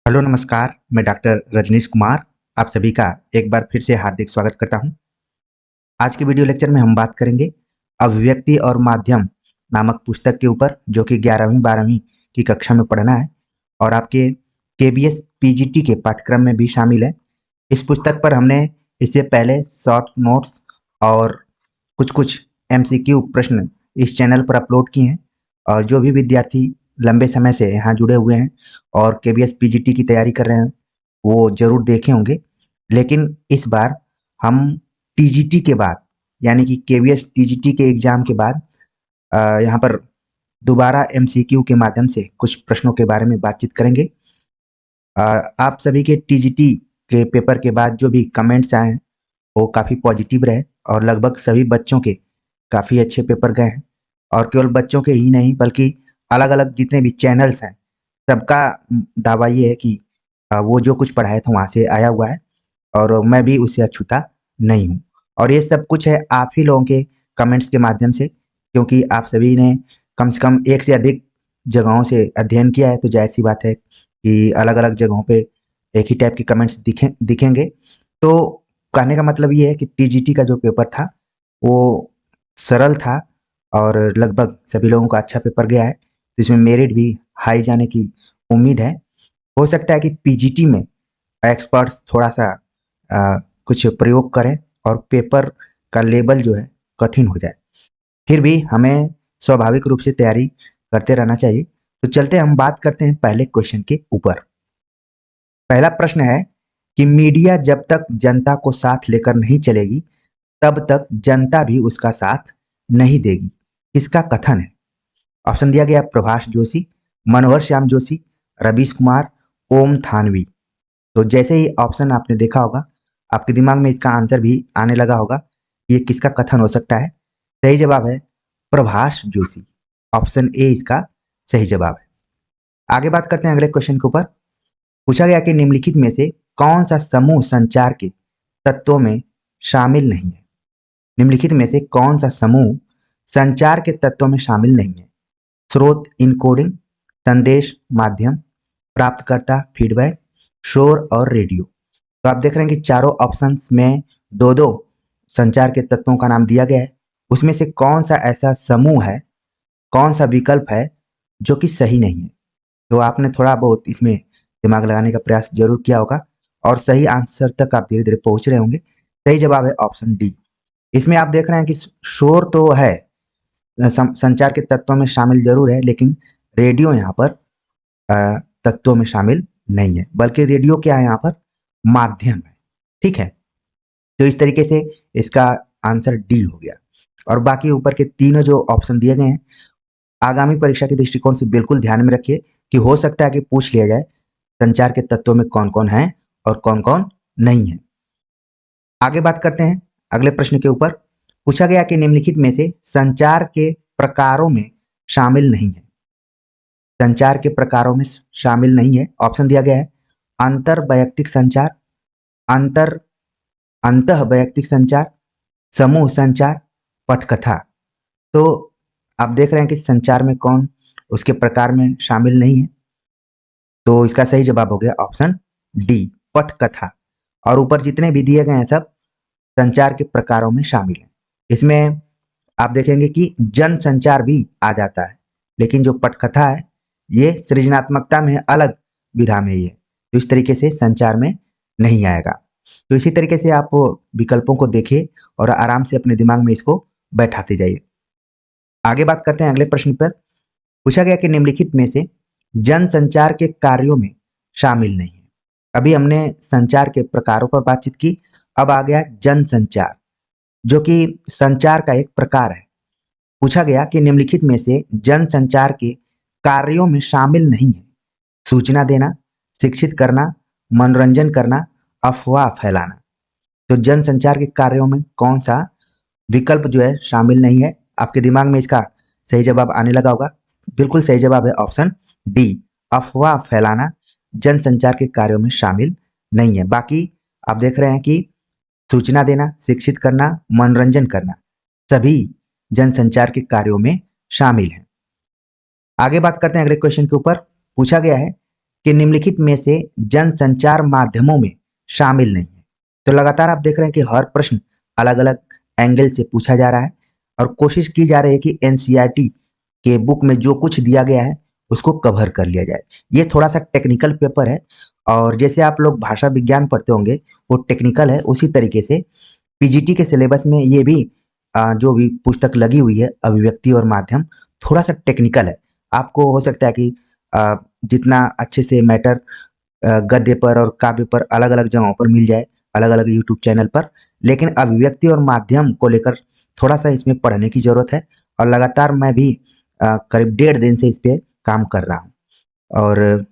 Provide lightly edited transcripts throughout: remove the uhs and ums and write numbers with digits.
Hello नमस्कार, मैं doctor Rajneesh Kumar आप सभी का एक बार फिर से हार्दिक स्वागत करता हूं। आज के वीडियो लेक्चर में हम बात करेंगे अभिव्यक्ति और माध्यम नामक पुस्तक के ऊपर, जो कि 11वीं 12वीं की कक्षा में पढ़ना है और आपके केबीएस पीजीटी के पाठ्यक्रम में भी शामिल है। इस पुस्तक पर हमने इससे पहले शॉर्ट नोट्स और कुछ कुछ एमसीक्यू प्रश्न इस चैनल पर अपलोड किए हैं और जो भी विद्यार्थी लंबे समय से यहाँ जुड़े हुए हैं और केबीएस पीजीटी की तैयारी कर रहे हैं वो जरूर देखे होंगे। लेकिन इस बार हम टीजीटी के बाद, यानी कि केबीएस टीजीटी के एग्जाम के बाद यहाँ पर दोबारा एमसीक्यू के माध्यम से कुछ प्रश्नों के बारे में बातचीत करेंगे। आप सभी के टीजीटी के पेपर के बाद जो भी कमेंट्स आए हैं वो काफ़ी पॉजिटिव रहे और लगभग सभी बच्चों के काफ़ी अच्छे पेपर गए हैं। और केवल बच्चों के ही नहीं बल्कि अलग अलग जितने भी चैनल्स हैं सबका दावा ये है कि वो जो कुछ पढ़ाया था वहाँ से आया हुआ है और मैं भी उससे अछूता नहीं हूँ। और ये सब कुछ है आप ही लोगों के कमेंट्स के माध्यम से, क्योंकि आप सभी ने कम से कम एक से अधिक जगहों से अध्ययन किया है, तो जाहिर सी बात है कि अलग अलग जगहों पे एक ही टाइप के कमेंट्स दिखेंगे। तो कहने का मतलब ये है कि टीजीटी का जो पेपर था वो सरल था और लगभग सभी लोगों का अच्छा पेपर गया है, तो इसमें मेरिट भी हाई जाने की उम्मीद है। हो सकता है कि पीजीटी में एक्सपर्ट्स थोड़ा सा कुछ प्रयोग करें और पेपर का लेवल जो है कठिन हो जाए, फिर भी हमें स्वाभाविक रूप से तैयारी करते रहना चाहिए। तो चलते हम बात करते हैं पहले क्वेश्चन के ऊपर। पहला प्रश्न है कि मीडिया जब तक जनता को साथ लेकर नहीं चलेगी तब तक जनता भी उसका साथ नहीं देगी, किसका कथन है? ऑप्शन दिया गया प्रभाष जोशी, मनोहर श्याम जोशी, रवीश कुमार, ओम थानवी। तो जैसे ही ऑप्शन आपने देखा होगा आपके दिमाग में इसका आंसर भी आने लगा होगा, ये किसका कथन हो सकता है। सही जवाब है प्रभाष जोशी। ऑप्शन ए इसका सही जवाब है। आगे बात करते हैं अगले क्वेश्चन के ऊपर। पूछा गया कि निम्नलिखित में से कौन सा समूह संचार के तत्वों में शामिल नहीं है? निम्नलिखित में से कौन सा समूह संचार के तत्वों में शामिल नहीं है? स्रोत इनकोडिंग, संदेश माध्यम, प्राप्तकर्ता फीडबैक, शोर और रेडियो। तो आप देख रहे हैं कि चारों ऑप्शंस में दो दो संचार के तत्वों का नाम दिया गया है। उसमें से कौन सा ऐसा समूह है, कौन सा विकल्प है जो कि सही नहीं है? तो आपने थोड़ा बहुत इसमें दिमाग लगाने का प्रयास जरूर किया होगा और सही आंसर तक आप धीरे धीरे पहुंच रहे होंगे। सही जवाब है ऑप्शन डी। इसमें आप देख रहे हैं कि शोर तो है, संचार के तत्वों में शामिल जरूर है, लेकिन रेडियो यहाँ पर तत्वों में शामिल नहीं है, बल्कि रेडियो क्या है यहाँ पर माध्यम है। ठीक है, तो इस तरीके से इसका आंसर डी हो गया। और बाकी ऊपर के तीनों जो ऑप्शन दिए गए हैं आगामी परीक्षा के दृष्टिकोण से बिल्कुल ध्यान में रखिए कि हो सकता है कि पूछ लिया जाए संचार के तत्वों में कौन कौन है और कौन कौन नहीं है। आगे बात करते हैं अगले प्रश्न के ऊपर। पूछा गया कि निम्नलिखित में से संचार के प्रकारों में शामिल नहीं है। संचार के प्रकारों में शामिल नहीं है। ऑप्शन दिया गया है अंतर वैयक्तिक संचार, अंतर अंतः वैयक्तिक संचार, समूह संचार, पटकथा। तो आप देख रहे हैं कि संचार में कौन उसके प्रकार में शामिल नहीं है, तो इसका सही जवाब हो गया ऑप्शन डी पटकथा। और ऊपर जितने भी दिए गए हैं सब संचार के प्रकारों में शामिल है। इसमें आप देखेंगे कि जन संचार भी आ जाता है, लेकिन जो पटकथा है ये सृजनात्मकता में अलग विधा में ही है, तो इस तरीके से संचार में नहीं आएगा। तो इसी तरीके से आप विकल्पों को देखिए और आराम से अपने दिमाग में इसको बैठाते जाइए। आगे बात करते हैं अगले प्रश्न पर। पूछा गया कि निम्नलिखित में से जन संचार के कार्यों में शामिल नहीं है। अभी हमने संचार के प्रकारों पर बातचीत की, अब आ गया जन संचार जो कि संचार का एक प्रकार है। पूछा गया कि निम्नलिखित में से जन संचार के कार्यों में शामिल नहीं है। सूचना देना, शिक्षित करना, मनोरंजन करना, अफवाह फैलाना। तो जन संचार के कार्यों में कौन सा विकल्प जो है शामिल नहीं है? आपके दिमाग में इसका सही जवाब आने लगा होगा। बिल्कुल सही जवाब है ऑप्शन डी अफवाह फैलाना जन संचार के कार्यों में शामिल नहीं है। बाकी आप देख रहे हैं कि सूचना देना, शिक्षित करना, मनोरंजन करना सभी जनसंचार के कार्यों में शामिल है। आगे बात करते हैं अगले क्वेश्चन के ऊपर। पूछा गया है कि निम्नलिखित में से जनसंचार माध्यमों में शामिल नहीं है। तो लगातार आप देख रहे हैं कि हर प्रश्न अलग अलग एंगल से पूछा जा रहा है और कोशिश की जा रही है कि एनसीईआरटी के बुक में जो कुछ दिया गया है उसको कवर कर लिया जाए। ये थोड़ा सा टेक्निकल पेपर है और जैसे आप लोग भाषा विज्ञान पढ़ते होंगे वो टेक्निकल है, उसी तरीके से पीजीटी के सिलेबस में ये भी जो भी पुस्तक लगी हुई है अभिव्यक्ति और माध्यम थोड़ा सा टेक्निकल है। आपको हो सकता है कि जितना अच्छे से मैटर गद्य पर और काव्य पर अलग अलग जगहों पर मिल जाए, अलग अलग यूट्यूब चैनल पर, लेकिन अभिव्यक्ति और माध्यम को लेकर थोड़ा सा इसमें पढ़ने की जरूरत है और लगातार मैं भी करीब 1.5 दिन से इस पे काम कर रहा हूँ। और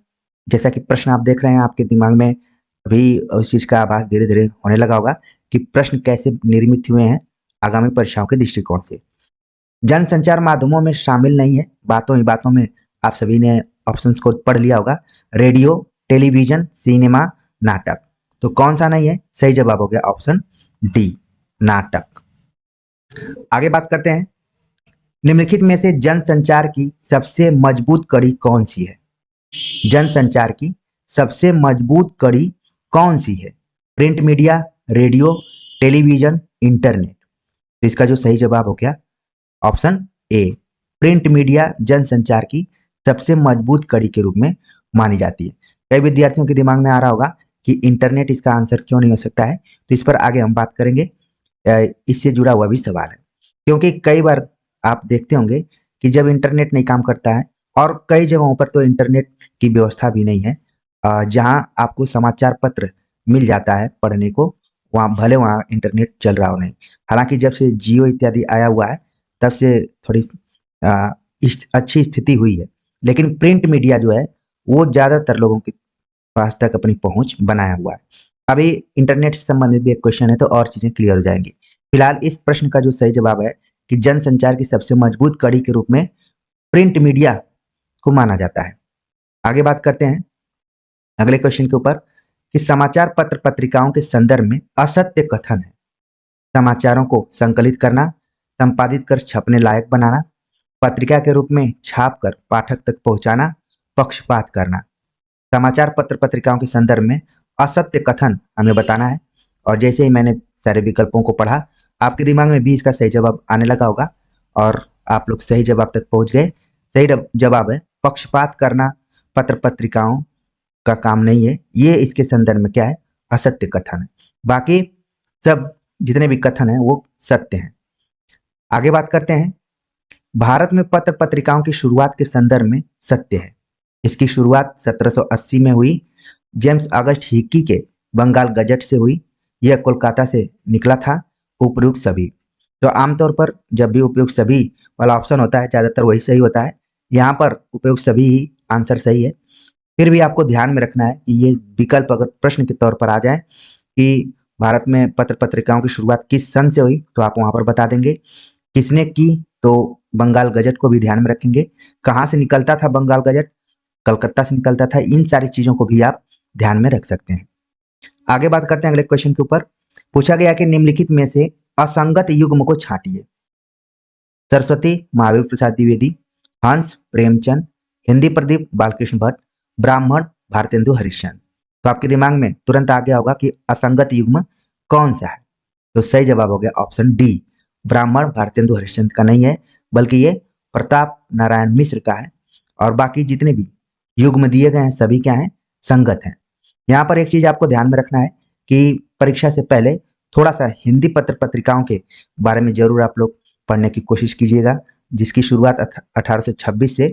जैसा कि प्रश्न आप देख रहे हैं आपके दिमाग में अभी उस चीज का आभास धीरे धीरे होने लगा होगा कि प्रश्न कैसे निर्मित हुए हैं आगामी परीक्षाओं के दृष्टिकोण से। जनसंचार माध्यमों में शामिल नहीं है, बातों ही बातों में आप सभी ने ऑप्शंस को पढ़ लिया होगा। रेडियो, टेलीविजन, सिनेमा, नाटक। तो कौन सा नहीं है? सही जवाब हो गया ऑप्शन डी, नाटक। आगे बात करते हैं, निम्नलिखित में से जनसंचार की सबसे मजबूत कड़ी कौन सी है? जनसंचार की सबसे मजबूत कड़ी कौन सी है? Print media, radio, television, internet. तो इसका जो सही जवाब हो गया ऑप्शन ए, प्रिंट मीडिया जनसंचार की सबसे मजबूत कड़ी के रूप में मानी जाती है। कई विद्यार्थियों के दिमाग में आ रहा होगा कि इंटरनेट इसका आंसर क्यों नहीं हो सकता है, तो इस पर आगे हम बात करेंगे। इससे जुड़ा हुआ भी सवाल है, क्योंकि कई बार आप देखते होंगे कि जब इंटरनेट नहीं काम करता है और कई जगहों पर तो इंटरनेट की व्यवस्था भी नहीं है, जहां आपको समाचार पत्र मिल जाता है पढ़ने को, वहाँ भले वहाँ इंटरनेट चल रहा हो नहीं। हालांकि जब से जियो इत्यादि आया हुआ है तब से थोड़ी अच्छी स्थिति हुई है, लेकिन प्रिंट मीडिया जो है वो ज़्यादातर लोगों के पास तक अपनी पहुंच बनाया हुआ है। अभी इंटरनेट से संबंधित भी एक क्वेश्चन है तो और चीज़ें क्लियर हो जाएंगी। फिलहाल इस प्रश्न का जो सही जवाब है कि जनसंचार की सबसे मजबूत कड़ी के रूप में प्रिंट मीडिया को माना जाता है। आगे बात करते हैं अगले क्वेश्चन के ऊपर कि समाचार पत्र पत्रिकाओं के संदर्भ में असत्य कथन है। समाचारों को संकलित करना, संपादित कर छपने लायक बनाना, पत्रिका के रूप में छापकर पाठक तक पहुंचाना, पक्षपात करना। समाचार पत्र पत्रिकाओं के संदर्भ में असत्य कथन हमें बताना है और जैसे ही मैंने सारे विकल्पों को पढ़ा आपके दिमाग में भी इसका सही जवाब आने लगा होगा और आप लोग सही जवाब तक पहुंच गए। सही जवाब है पक्षपात करना पत्र पत्रिकाओं का काम नहीं है, ये इसके संदर्भ में क्या है? असत्य कथन है। बाकी सब जितने भी कथन है वो सत्य हैं। आगे बात करते हैं, भारत में पत्र पत्रिकाओं की शुरुआत के संदर्भ में सत्य है। इसकी शुरुआत 1780 में हुई, जेम्स अगस्ट हिकी के बंगाल गजट से हुई। यह कोलकाता से निकला था। उपयुक्त सभी, तो आमतौर पर जब भी उपयुक्त सभी वाला ऑप्शन होता है ज्यादातर वही सही होता है। यहाँ पर उपयुक्त सभी ही आंसर सही है। फिर भी आपको ध्यान में रखना है कि ये विकल्प अगर प्रश्न के तौर पर आ जाए कि भारत में पत्र पत्रिकाओं की शुरुआत किस सन से हुई तो आप वहां पर बता देंगे। किसने की तो बंगाल गजट को भी ध्यान में रखेंगे। कहाँ से निकलता था बंगाल गजट? कलकत्ता से निकलता था। इन सारी चीजों को भी आप ध्यान में रख सकते हैं। आगे बात करते हैं अगले क्वेश्चन के ऊपर। पूछा गया कि निम्नलिखित में से असंगत युग्म को छांटिए। सरस्वती महावीर प्रसाद द्विवेदी, हंस प्रेमचंद, हिंदी प्रदीप बालकृष्ण भट्ट, ब्राह्मण भारतेंदु हरिश्चंद्र। तो आपके दिमाग में तुरंत आ गया होगा कि असंगत युग्म कौन सा है? तो सही जवाब हो गया ऑप्शन डी, ब्राह्मण भारतेंदु हरिश्चंद्र का नहीं है, बल्कि ये प्रताप नारायण मिश्र का है। और बाकी जितने भी युग्म दिए गए हैं सभी क्या हैं? संगत हैं। यहाँ पर एक चीज आपको ध्यान में रखना है कि परीक्षा से पहले थोड़ा सा हिंदी पत्र पत्रिकाओं के बारे में जरूर आप लोग पढ़ने की कोशिश कीजिएगा, जिसकी शुरुआत 1826 से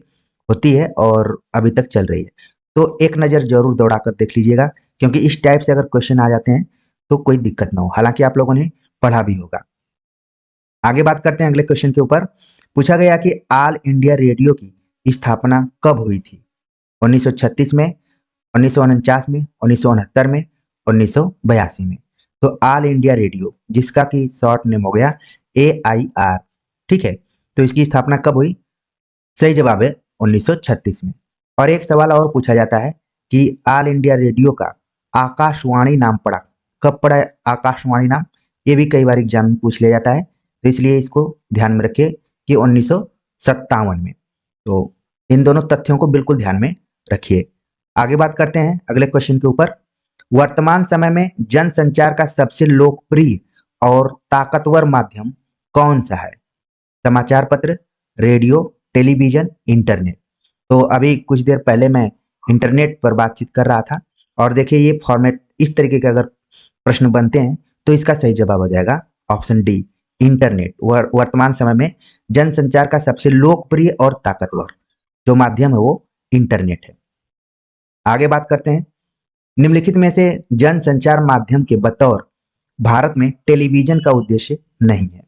होती है और अभी तक चल रही है। तो एक नज़र जरूर दौड़ा कर देख लीजिएगा, क्योंकि इस टाइप से अगर क्वेश्चन आ जाते हैं तो कोई दिक्कत ना हो, हालांकि आप लोगों ने पढ़ा भी होगा। आगे बात करते हैं अगले क्वेश्चन के ऊपर। पूछा गया कि ऑल इंडिया रेडियो की स्थापना कब हुई थी? 1936 में, 1949 में, 1969 में, 1982 में। तो ऑल इंडिया रेडियो जिसका कि शॉर्ट नेम हो गया AIR, ठीक है, तो इसकी स्थापना कब हुई? सही जवाब है 1936 में। और एक सवाल और पूछा जाता है कि ऑल इंडिया रेडियो का आकाशवाणी नाम पड़ा, कब पड़ा है आकाशवाणी नाम? ये भी कई बार एग्जाम में पूछ लिया जाता है, तो इसलिए इसको ध्यान में रखिए कि 1957 में। तो इन दोनों तथ्यों को बिल्कुल ध्यान में रखिए। आगे बात करते हैं अगले क्वेश्चन के ऊपर। वर्तमान समय में जनसंचार का सबसे लोकप्रिय और ताकतवर माध्यम कौन सा है? समाचार पत्र, रेडियो, टेलीविजन, इंटरनेट। तो अभी कुछ देर पहले मैं इंटरनेट पर बातचीत कर रहा था और देखिए ये फॉर्मेट इस तरीके के अगर प्रश्न बनते हैं तो इसका सही जवाब हो जाएगा ऑप्शन डी, इंटरनेट। वर्तमान समय में जनसंचार का सबसे लोकप्रिय और ताकतवर जो माध्यम है वो इंटरनेट है। आगे बात करते हैं, निम्नलिखित में से जनसंचार माध्यम के बतौर भारत में टेलीविजन का उद्देश्य नहीं है?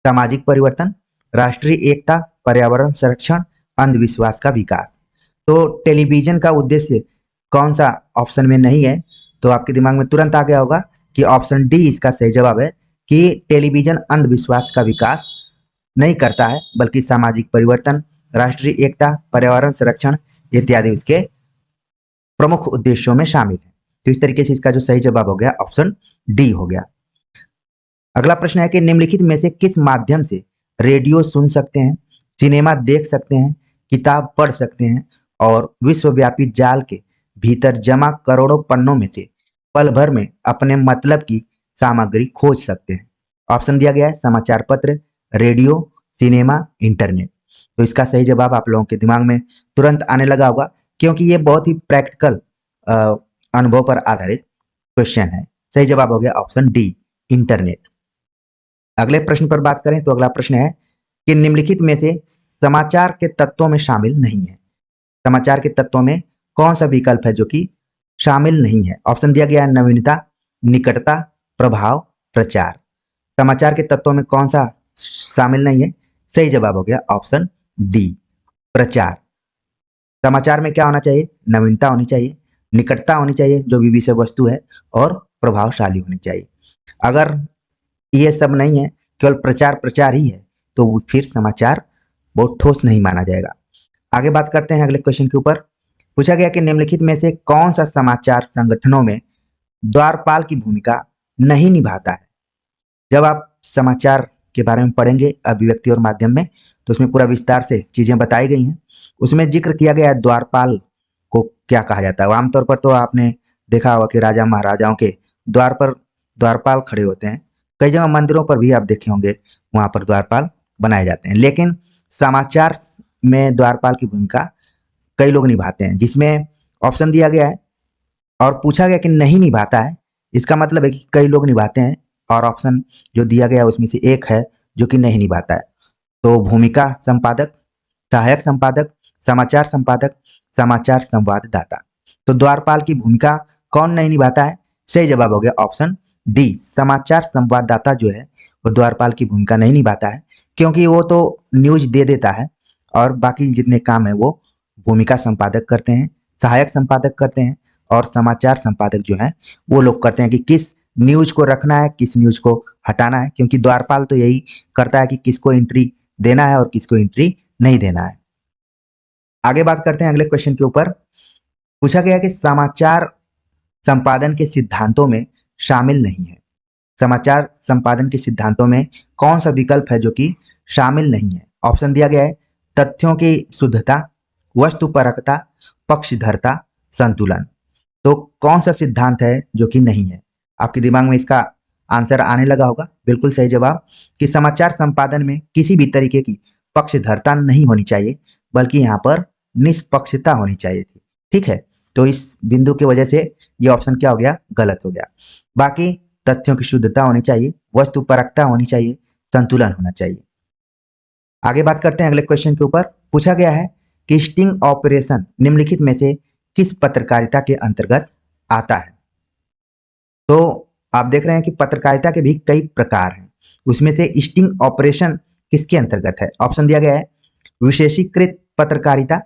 सामाजिक परिवर्तन, राष्ट्रीय एकता, पर्यावरण संरक्षण, अंधविश्वास का विकास। तो टेलीविजन का उद्देश्य कौन सा ऑप्शन में नहीं है? तो आपके दिमाग में तुरंत आ गया होगा कि ऑप्शन डी इसका सही जवाब है कि टेलीविजन अंधविश्वास का विकास नहीं करता है बल्कि सामाजिक परिवर्तन, राष्ट्रीय एकता, पर्यावरण संरक्षण इत्यादि उसके प्रमुख उद्देश्यों में शामिल है। तो इस तरीके से इसका जो सही जवाब हो गया ऑप्शन डी हो गया। अगला प्रश्न है कि निम्नलिखित में से किस माध्यम से रेडियो सुन सकते हैं, सिनेमा देख सकते हैं, किताब पढ़ सकते हैं और विश्वव्यापी जाल के भीतर जमा करोड़ों पन्नों में से पल भर में अपने मतलब की सामग्री खोज सकते हैं? ऑप्शन दिया गया है समाचार पत्र, रेडियो, सिनेमा, इंटरनेट। तो इसका सही जवाब आप लोगों के दिमाग में तुरंत आने लगा होगा क्योंकि ये बहुत ही प्रैक्टिकल अनुभव पर आधारित क्वेश्चन है। सही जवाब हो गया ऑप्शन डी, इंटरनेट। अगले प्रश्न पर बात करें तो अगला प्रश्न है कि निम्नलिखित में से समाचार के तत्वों में शामिल नहीं है? समाचार के तत्वों में कौन सा विकल्प है जो कि शामिल नहीं है? ऑप्शन दिया गया है नवीनता, निकटता, प्रभाव, प्रचार। समाचार के तत्वों में कौन सा शामिल नहीं है? सही जवाब हो गया ऑप्शन डी, प्रचार। समाचार में क्या होना चाहिए? नवीनता होनी चाहिए, निकटता होनी चाहिए जो भी विषय वस्तु है और प्रभावशाली होनी चाहिए। अगर ये सब नहीं है, केवल प्रचार प्रचार ही है, तो फिर समाचार बहुत ठोस नहीं माना जाएगा। आगे बात करते हैं अगले क्वेश्चन के ऊपर। पूछा गया कि निम्नलिखित में से कौन सा समाचार संगठनों में द्वारपाल की भूमिका नहीं निभाता है? जब आप समाचार के बारे में पढ़ेंगे अभिव्यक्ति और माध्यम में तो उसमें पूरा विस्तार से चीजें बताई गई हैं। उसमें जिक्र किया गया है द्वारपाल को क्या कहा जाता है। आमतौर पर तो आपने देखा होगा कि राजा महाराजाओं के द्वार पर द्वारपाल खड़े होते हैं। कई जगह मंदिरों पर भी आप देखे होंगे वहां पर द्वारपाल बनाए जाते हैं, लेकिन समाचार में द्वारपाल की भूमिका कई लोग निभाते हैं, जिसमें ऑप्शन दिया गया है और पूछा गया कि नहीं निभाता है। इसका मतलब है कि कई लोग निभाते हैं और ऑप्शन जो दिया गया है उसमें से एक है जो कि नहीं निभाता है। तो भूमिका संपादक, सहायक संपादक, समाचार संपादक, समाचार संवाददाता। तो द्वारपाल की भूमिका कौन नहीं निभाता है? सही जवाब हो गया ऑप्शन डी, समाचार संवाददाता जो है वो द्वारपाल की भूमिका नहीं निभाता है क्योंकि वो तो न्यूज दे देता है और बाकी जितने काम है वो भूमिका संपादक करते हैं, सहायक संपादक करते हैं और समाचार संपादक जो है वो लोग करते हैं कि किस न्यूज को रखना है, किस न्यूज को हटाना है, क्योंकि द्वारपाल तो यही करता है कि किसको एंट्री देना है और किसको एंट्री नहीं देना है। आगे बात करते हैं अगले क्वेश्चन के ऊपर। पूछा गया कि समाचार संपादन के सिद्धांतों में शामिल नहीं है। समाचार संपादन के सिद्धांतों में कौन सा विकल्प है जो कि शामिल नहीं है? ऑप्शन दिया गया है तथ्यों की शुद्धता, वस्तुपरकता, पक्षधरता, संतुलन। तो कौन सा सिद्धांत है जो कि नहीं है? आपके दिमाग में इसका आंसर आने लगा होगा। बिल्कुल सही जवाब कि समाचार संपादन में किसी भी तरीके की पक्षधरता नहीं होनी चाहिए बल्कि यहाँ पर निष्पक्षता होनी चाहिए थी। ठीक है, तो इस बिंदु की वजह से ये ऑप्शन क्या हो गया? गलत हो गया। बाकी तथ्यों की शुद्धता होनी चाहिए, वस्तुपरकता होनी चाहिए, संतुलन होना चाहिए। आगे बात करते हैं अगले क्वेश्चन के ऊपर। पूछा गया है कि स्टिंग ऑपरेशन निम्नलिखित में से किस पत्रकारिता के अंतर्गत आता है? तो आप देख रहे हैं कि पत्रकारिता के भी कई प्रकार हैं, उसमें से स्टिंग ऑपरेशन किसके अंतर्गत है? ऑप्शन दिया गया है विशेषीकृत पत्रकारिता,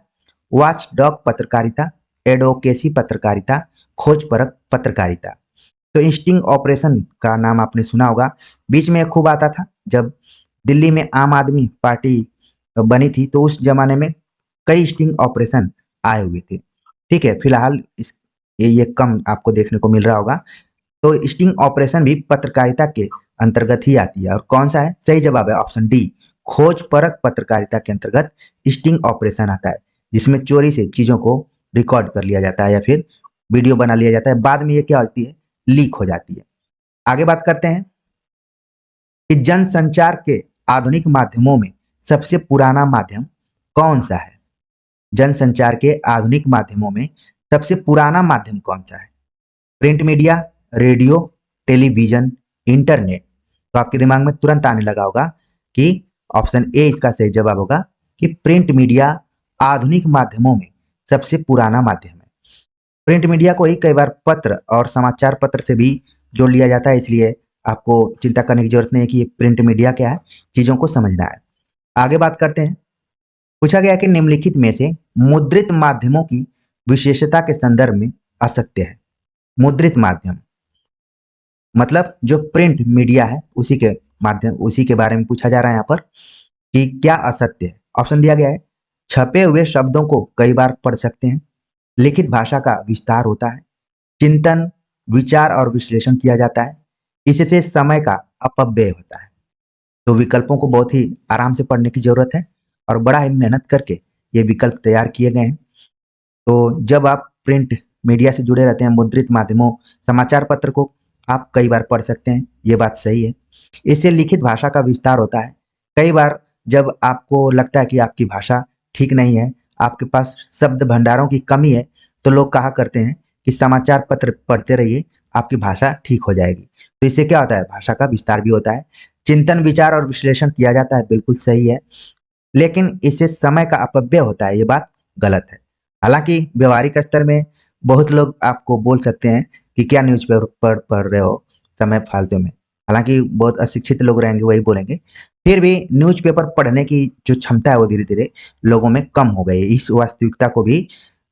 वॉच डॉग पत्रकारिता, एडवोकेसी पत्रकारिता, खोजपरक पत्रकारिता। तो स्टिंग ऑपरेशन का नाम आपने सुना होगा, बीच में खूब आता था जब दिल्ली में आम आदमी पार्टी बनी थी तो उस जमाने में कई स्टिंग ऑपरेशन आए हुए थे। ठीक है, फिलहाल ये कम आपको देखने को मिल रहा होगा। तो स्टिंग ऑपरेशन भी पत्रकारिता के अंतर्गत ही आती है और कौन सा है? सही जवाब है ऑप्शन डी, खोज परक पत्रकारिता के अंतर्गत स्टिंग ऑपरेशन आता है, जिसमें चोरी से चीजों को रिकॉर्ड कर लिया जाता है या फिर वीडियो बना लिया जाता है, बाद में ये क्या होती है, लीक हो जाती है। आगे बात करते हैं कि जनसंचार के आधुनिक माध्यमों में सबसे पुराना माध्यम कौन सा है? जनसंचार के आधुनिक माध्यमों में सबसे पुराना माध्यम कौन सा है? Print media, radio, television, internet. तो आपके दिमाग में तुरंत आने लगा होगा कि ऑप्शन ए इसका सही जवाब होगा कि प्रिंट मीडिया आधुनिक माध्यमों में सबसे पुराना माध्यम है। प्रिंट मीडिया को ही कई बार पत्र और समाचार पत्र से भी जोड़ लिया जाता है, इसलिए आपको चिंता करने की जरूरत नहीं है कि ये प्रिंट मीडिया क्या है, चीजों को समझना है। आगे बात करते हैं। पूछा गया कि निम्नलिखित में से मुद्रित माध्यमों की विशेषता के संदर्भ में असत्य है। मुद्रित माध्यम मतलब जो प्रिंट मीडिया है उसी के माध्यम, उसी के बारे में पूछा जा रहा है यहाँ पर कि क्या असत्य है। ऑप्शन दिया गया है, छपे हुए शब्दों को कई बार पढ़ सकते हैं, लिखित भाषा का विस्तार होता है, चिंतन, विचार और विश्लेषण किया जाता है, इससे समय का अपव्यय होता है। तो विकल्पों को बहुत ही आराम से पढ़ने की जरूरत है और बड़ा ही मेहनत करके ये विकल्प तैयार किए गए हैं। तो जब आप प्रिंट मीडिया से जुड़े रहते हैं, मुद्रित माध्यमों, समाचार पत्र को आप कई बार पढ़ सकते हैं, ये बात सही है। इससे लिखित भाषा का विस्तार होता है। कई बार जब आपको लगता है कि आपकी भाषा ठीक नहीं है, आपके पास शब्द भंडारों की कमी है, तो लोग कहा करते हैं कि समाचार पत्र पढ़ते रहिए, आपकी भाषा ठीक हो जाएगी। तो इससे क्या होता है, भाषा का विस्तार भी होता है, चिंतन, विचार और विश्लेषण किया जाता है, बिल्कुल सही है। लेकिन इससे समय का अपव्यय होता है, ये बात गलत है। हालांकि व्यवहारिक स्तर में बहुत लोग आपको बोल सकते हैं कि क्या न्यूज़पेपर पढ़ रहे हो समय फालतू में, हालांकि बहुत अशिक्षित लोग रहेंगे वही बोलेंगे। फिर भी न्यूज़पेपर पढ़ने की जो क्षमता है वो धीरे धीरे लोगों में कम हो गई है, इस वास्तविकता को भी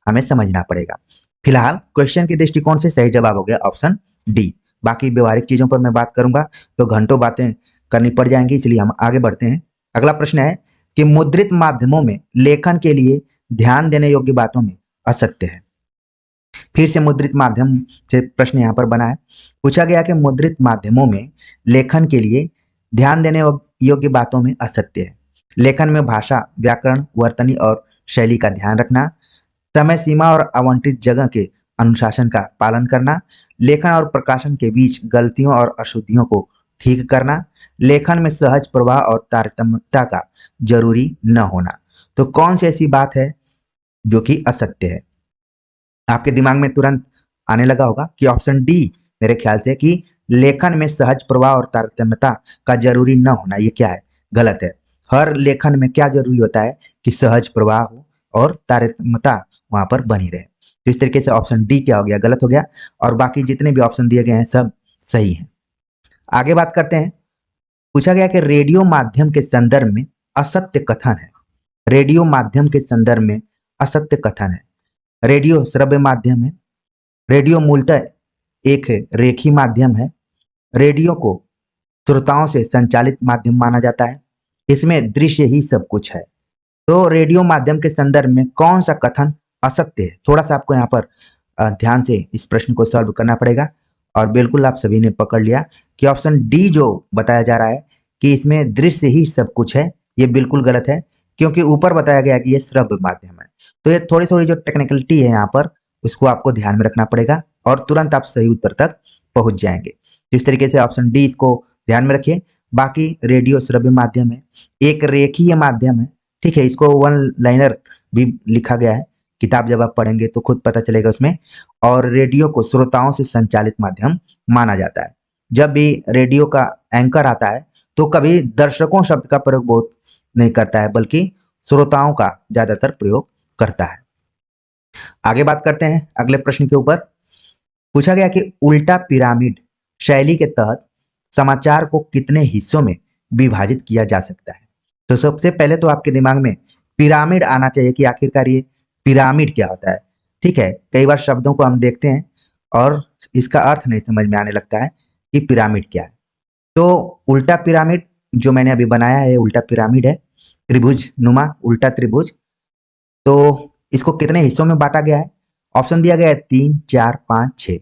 हमें समझना पड़ेगा। फिलहाल क्वेश्चन के दृष्टिकोण से सही जवाब हो गया ऑप्शन डी। बाकी व्यवहारिक चीजों पर मैं बात करूंगा तो घंटों बातें करनी पड़ जाएंगी, इसलिए हम आगे बढ़ते हैं। अगला प्रश्न है कि मुद्रित माध्यमों में लेखन के लिए ध्यान देने योग्य बातों में असत्य है। फिर से मुद्रित माध्यम से प्रश्न यहाँ पर बना है। पूछा गया कि मुद्रित माध्यमों में लेखन के लिए ध्यान देने योग्य बातों में असत्य है। लेखन में भाषा, व्याकरण, वर्तनी और शैली का ध्यान रखना, समय सीमा और आवंटित जगह के अनुशासन का पालन करना, लेखन और प्रकाशन के बीच गलतियों और अशुद्धियों को ठीक करना, लेखन में सहज प्रवाह और तारतम्यता का जरूरी न होना। तो कौन सी ऐसी बात है जो कि असत्य है? आपके दिमाग में तुरंत आने लगा होगा कि ऑप्शन डी मेरे ख्याल से कि लेखन में सहज प्रवाह और तारतम्यता का जरूरी न होना, ये क्या है, गलत है। हर लेखन में क्या जरूरी होता है कि सहज प्रवाह हो और तारतम्यता वहां पर बनी रहे। तो इस तरीके से ऑप्शन डी क्या हो गया, गलत हो गया, और बाकी जितने भी ऑप्शन दिए गए हैं सब सही हैं। आगे बात करते हैं। पूछा गया कि रेडियो माध्यम के संदर्भ में असत्य कथन है। रेडियो माध्यम के संदर्भ में असत्य कथन है। रेडियो श्रव्य माध्यम है। रेडियो मूलतः एक रेखी माध्यम है। रेडियो को श्रोताओं से संचालित माध्यम माना जाता है। इसमें दृश्य ही सब कुछ है। तो रेडियो माध्यम के संदर्भ में कौन सा कथन असत्य है? थोड़ा सा आपको यहाँ पर ध्यान से इस प्रश्न को सॉल्व करना पड़ेगा। और बिल्कुल आप सभी ने पकड़ लिया कि ऑप्शन डी जो बताया जा रहा है कि इसमें दृश्य ही सब कुछ है, ये बिल्कुल गलत है, क्योंकि ऊपर बताया गया कि ये श्रव्य माध्यम है। तो ये थोड़ी थोड़ी जो टेक्निकलिटी है यहाँ पर, उसको आपको ध्यान में रखना पड़ेगा और तुरंत आप सही उत्तर तक पहुंच जाएंगे। इस तरीके से ऑप्शन डी इसको ध्यान में रखिए। बाकी रेडियो श्रव्य माध्यम है, एक रेखीय माध्यम है, ठीक है। इसको वन लाइनर भी लिखा गया है, किताब जब आप पढ़ेंगे तो खुद पता चलेगा उसमें। और रेडियो को श्रोताओं से संचालित माध्यम माना जाता है। जब भी रेडियो का एंकर आता है तो कभी दर्शकों शब्द का प्रयोग बहुत नहीं करता है, बल्कि श्रोताओं का ज्यादातर प्रयोग करता है। आगे बात करते हैं अगले प्रश्न के ऊपर। पूछा गया कि उल्टा पिरामिड शैली के तहत समाचार को कितने हिस्सों में विभाजित किया जा सकता है? तो सबसे पहले तो आपके दिमाग में पिरामिड आना चाहिए कि आखिरकार ये पिरामिड क्या होता है, ठीक है। कई बार शब्दों को हम देखते हैं और इसका अर्थ नहीं समझ में आने लगता है कि पिरामिड क्या है। तो उल्टा पिरामिड जो मैंने अभी बनाया है, उल्टा पिरामिड है, त्रिभुज नुमा उल्टा त्रिभुज। तो इसको कितने हिस्सों में बांटा गया है? ऑप्शन दिया गया है 3, 4, 5, 6।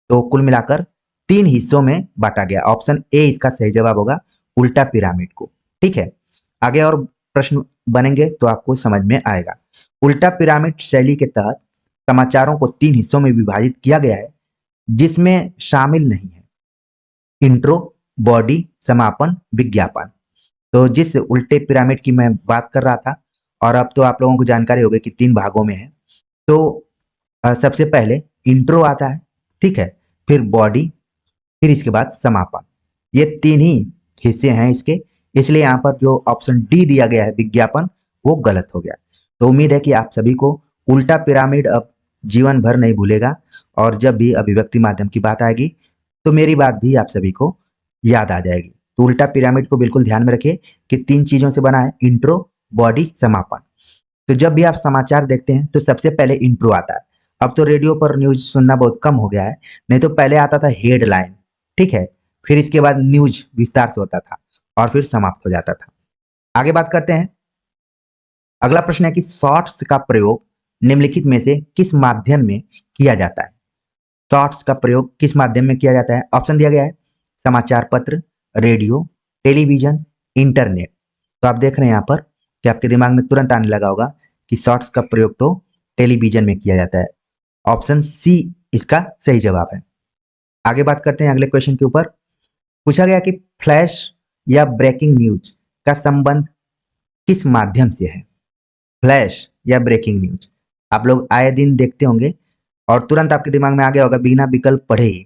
तो कुल मिलाकर 3 हिस्सों में बांटा गया। ऑप्शन ए इसका सही जवाब होगा, उल्टा पिरामिड को, ठीक है। आगे और प्रश्न बनेंगे तो आपको समझ में आएगा। उल्टा पिरामिड शैली के तहत समाचारों को 3 हिस्सों में विभाजित किया गया है जिसमें शामिल नहीं है इंट्रो, बॉडी, समापन, विज्ञापन। तो जिस उल्टे पिरामिड की मैं बात कर रहा था, और अब तो आप लोगों को जानकारी हो गई कि 3 भागों में है। तो सबसे पहले इंट्रो आता है, ठीक है, फिर बॉडी, फिर इसके बाद समापन। ये 3 ही हिस्से हैं इसके, इसलिए यहाँ पर जो ऑप्शन डी दिया गया है विज्ञापन, वो गलत हो गया। तो उम्मीद है कि आप सभी को उल्टा पिरामिड अब जीवन भर नहीं भूलेगा, और जब भी अभिव्यक्ति माध्यम की बात आएगी तो मेरी बात भी आप सभी को याद आ जाएगी। तो उल्टा पिरामिड को बिल्कुल ध्यान में रखिए कि 3 चीजों से बना है, इंट्रो, बॉडी, समापन। तो जब भी आप समाचार देखते हैं तो सबसे पहले इंट्रो आता है। अब तो रेडियो पर न्यूज सुनना बहुत कम हो गया है, नहीं तो पहले आता था हेडलाइन, ठीक है, फिर इसके बाद न्यूज विस्तार से होता था और फिर समाप्त हो जाता था। आगे बात करते हैं। अगला प्रश्न है कि शॉर्ट्स का प्रयोग निम्नलिखित में से किस माध्यम में किया जाता है? शॉर्ट्स का प्रयोग किस माध्यम में किया जाता है? ऑप्शन दिया गया है समाचार पत्र, रेडियो, टेलीविजन, इंटरनेट। तो आप देख रहे हैं यहाँ पर कि आपके दिमाग में तुरंत आने लगा होगा कि शॉर्ट्स का प्रयोग तो टेलीविजन में किया जाता है। ऑप्शन सी इसका सही जवाब है। आगे बात करते हैं अगले क्वेश्चन के ऊपर। पूछा गया कि फ्लैश या ब्रेकिंग न्यूज का संबंध किस माध्यम से है? फ्लैश या ब्रेकिंग न्यूज आप लोग आए दिन देखते होंगे और तुरंत आपके दिमाग में आ गया होगा बिना विकल्प पढ़े ही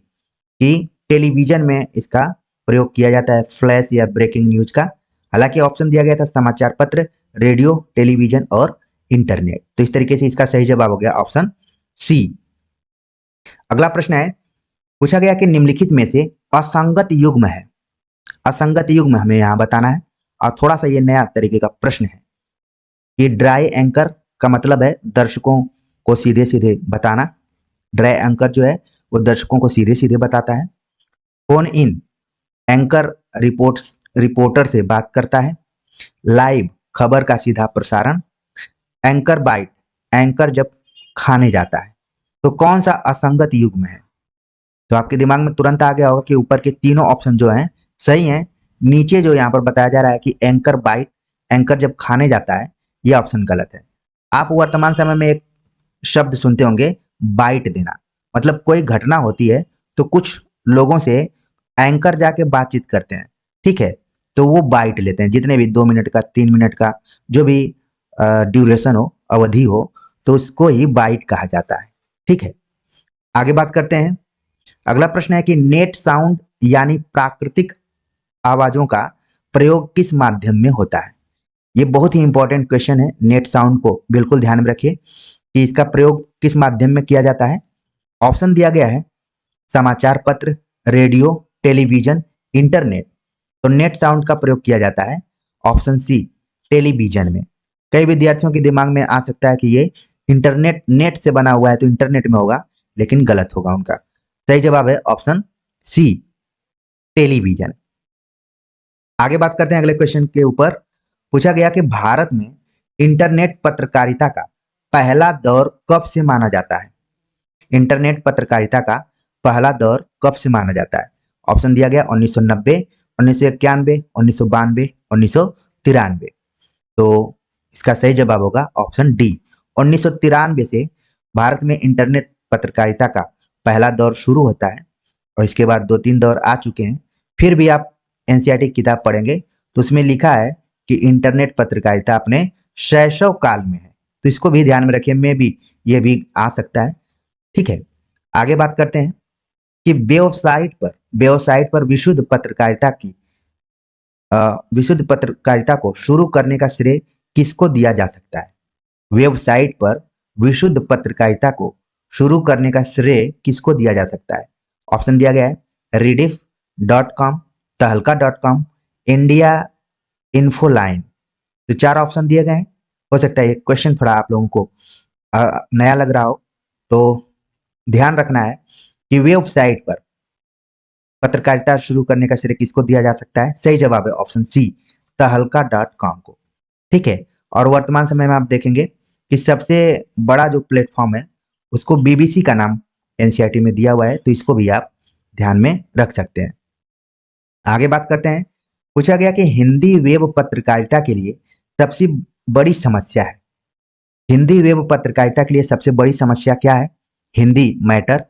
कि टेलीविजन में इसका प्रयोग किया जाता है, फ्लैश या ब्रेकिंग न्यूज का। हालांकि ऑप्शन दिया गया था समाचार पत्र, रेडियो, टेलीविजन और इंटरनेट। तो इस तरीके से इसका सही जवाब हो गया ऑप्शन सी। अगला प्रश्न है, पूछा गया कि निम्नलिखित में से असंगत युग्म है। असंगत युग्म हमें यहाँ बताना है, और थोड़ा सा ये नया तरीके का प्रश्न है कि ड्राई एंकर का मतलब है दर्शकों को सीधे सीधे बताना। ड्राई एंकर जो है वो दर्शकों को सीधे सीधे बताता है। फोन इन, एंकर रिपोर्टर से बात करता है। लाइव, खबर का सीधा प्रसारण। एंकर बाइट, एंकर जब खाने जाता है। तो कौन सा असंगत युग्म है? तो आपके दिमाग में तुरंत आ गया होगा कि ऊपर के तीनों ऑप्शन जो हैं सही हैं। नीचे जो यहाँ पर बताया जा रहा है कि एंकर बाइट, एंकर जब खाने जाता है, ये ऑप्शन गलत है। आप वर्तमान समय में एक शब्द सुनते होंगे, बाइट देना। मतलब कोई घटना होती है तो कुछ लोगों से एंकर जाके बातचीत करते हैं, ठीक है, तो वो बाइट लेते हैं, जितने भी 2 मिनट का, 3 मिनट का, जो भी ड्यूरेशन हो, अवधि हो, तो उसको ही बाइट कहा जाता है, ठीक है। आगे बात करते हैं। अगला प्रश्न है कि नेट साउंड यानी प्राकृतिक आवाजों का प्रयोग किस माध्यम में होता है? ये बहुत ही इंपॉर्टेंट क्वेश्चन है। नेट साउंड को बिल्कुल ध्यान में रखिए कि इसका प्रयोग किस माध्यम में किया जाता है। ऑप्शन दिया गया है समाचार पत्र, रेडियो, टेलीविजन, इंटरनेट। तो नेट साउंड का प्रयोग किया जाता है ऑप्शन सी, टेलीविजन में। कई विद्यार्थियों के दिमाग में आ सकता है कि ये इंटरनेट, नेट से बना हुआ है तो इंटरनेट में होगा, लेकिन गलत होगा उनका। सही जवाब है ऑप्शन सी, टेलीविजन। आगे बात करते हैं अगले क्वेश्चन के ऊपर। पूछा गया कि भारत में इंटरनेट पत्रकारिता का पहला दौर कब से माना जाता है? इंटरनेट पत्रकारिता का पहला दौर कब से माना जाता है? ऑप्शन दिया गया 1990, 1991, 1992, 1993। तो इसका सही जवाब होगा ऑप्शन डी, 1993 से भारत में इंटरनेट पत्रकारिता का पहला दौर शुरू होता है, और इसके बाद 2-3 दौर आ चुके हैं। फिर भी आप एनसीईआरटी किताब पढ़ेंगे तो उसमें लिखा है कि इंटरनेट पत्रकारिता अपने शैशव काल में है, तो इसको भी ध्यान में रखिए, में भी ये भी आ सकता है, ठीक है। आगे बात करते हैं कि वेबसाइट पर विशुद्ध पत्रकारिता को शुरू करने का श्रेय किसको दिया जा सकता है? वेबसाइट पर विशुद्ध पत्रकारिता को शुरू करने का श्रेय किसको दिया जा सकता है? ऑप्शन दिया गया है rediff.com, तहलका.com, इंडिया इन्फोलाइन। तो 4 ऑप्शन दिए गए हैं। हो सकता है ये क्वेश्चन थोड़ा आप लोगों को नया लग रहा हो, तो ध्यान रखना है कि वेबसाइट पर पत्रकारिता शुरू करने का श्रेय किसको दिया जा सकता है? सही जवाब है ऑप्शन सी, तहलका.com को, ठीक है। और वर्तमान समय में आप देखेंगे कि सबसे बड़ा जो प्लेटफॉर्म है उसको बीबीसी का नाम एनसीईआरटी में दिया हुआ है, तो इसको भी आप ध्यान में रख सकते हैं। आगे बात करते हैं। पूछा गया कि हिंदी वेब पत्रकारिता के लिए सबसे बड़ी समस्या है, हिंदी वेब पत्रकारिता के लिए सबसे बड़ी समस्या क्या है? हिंदी मैटर,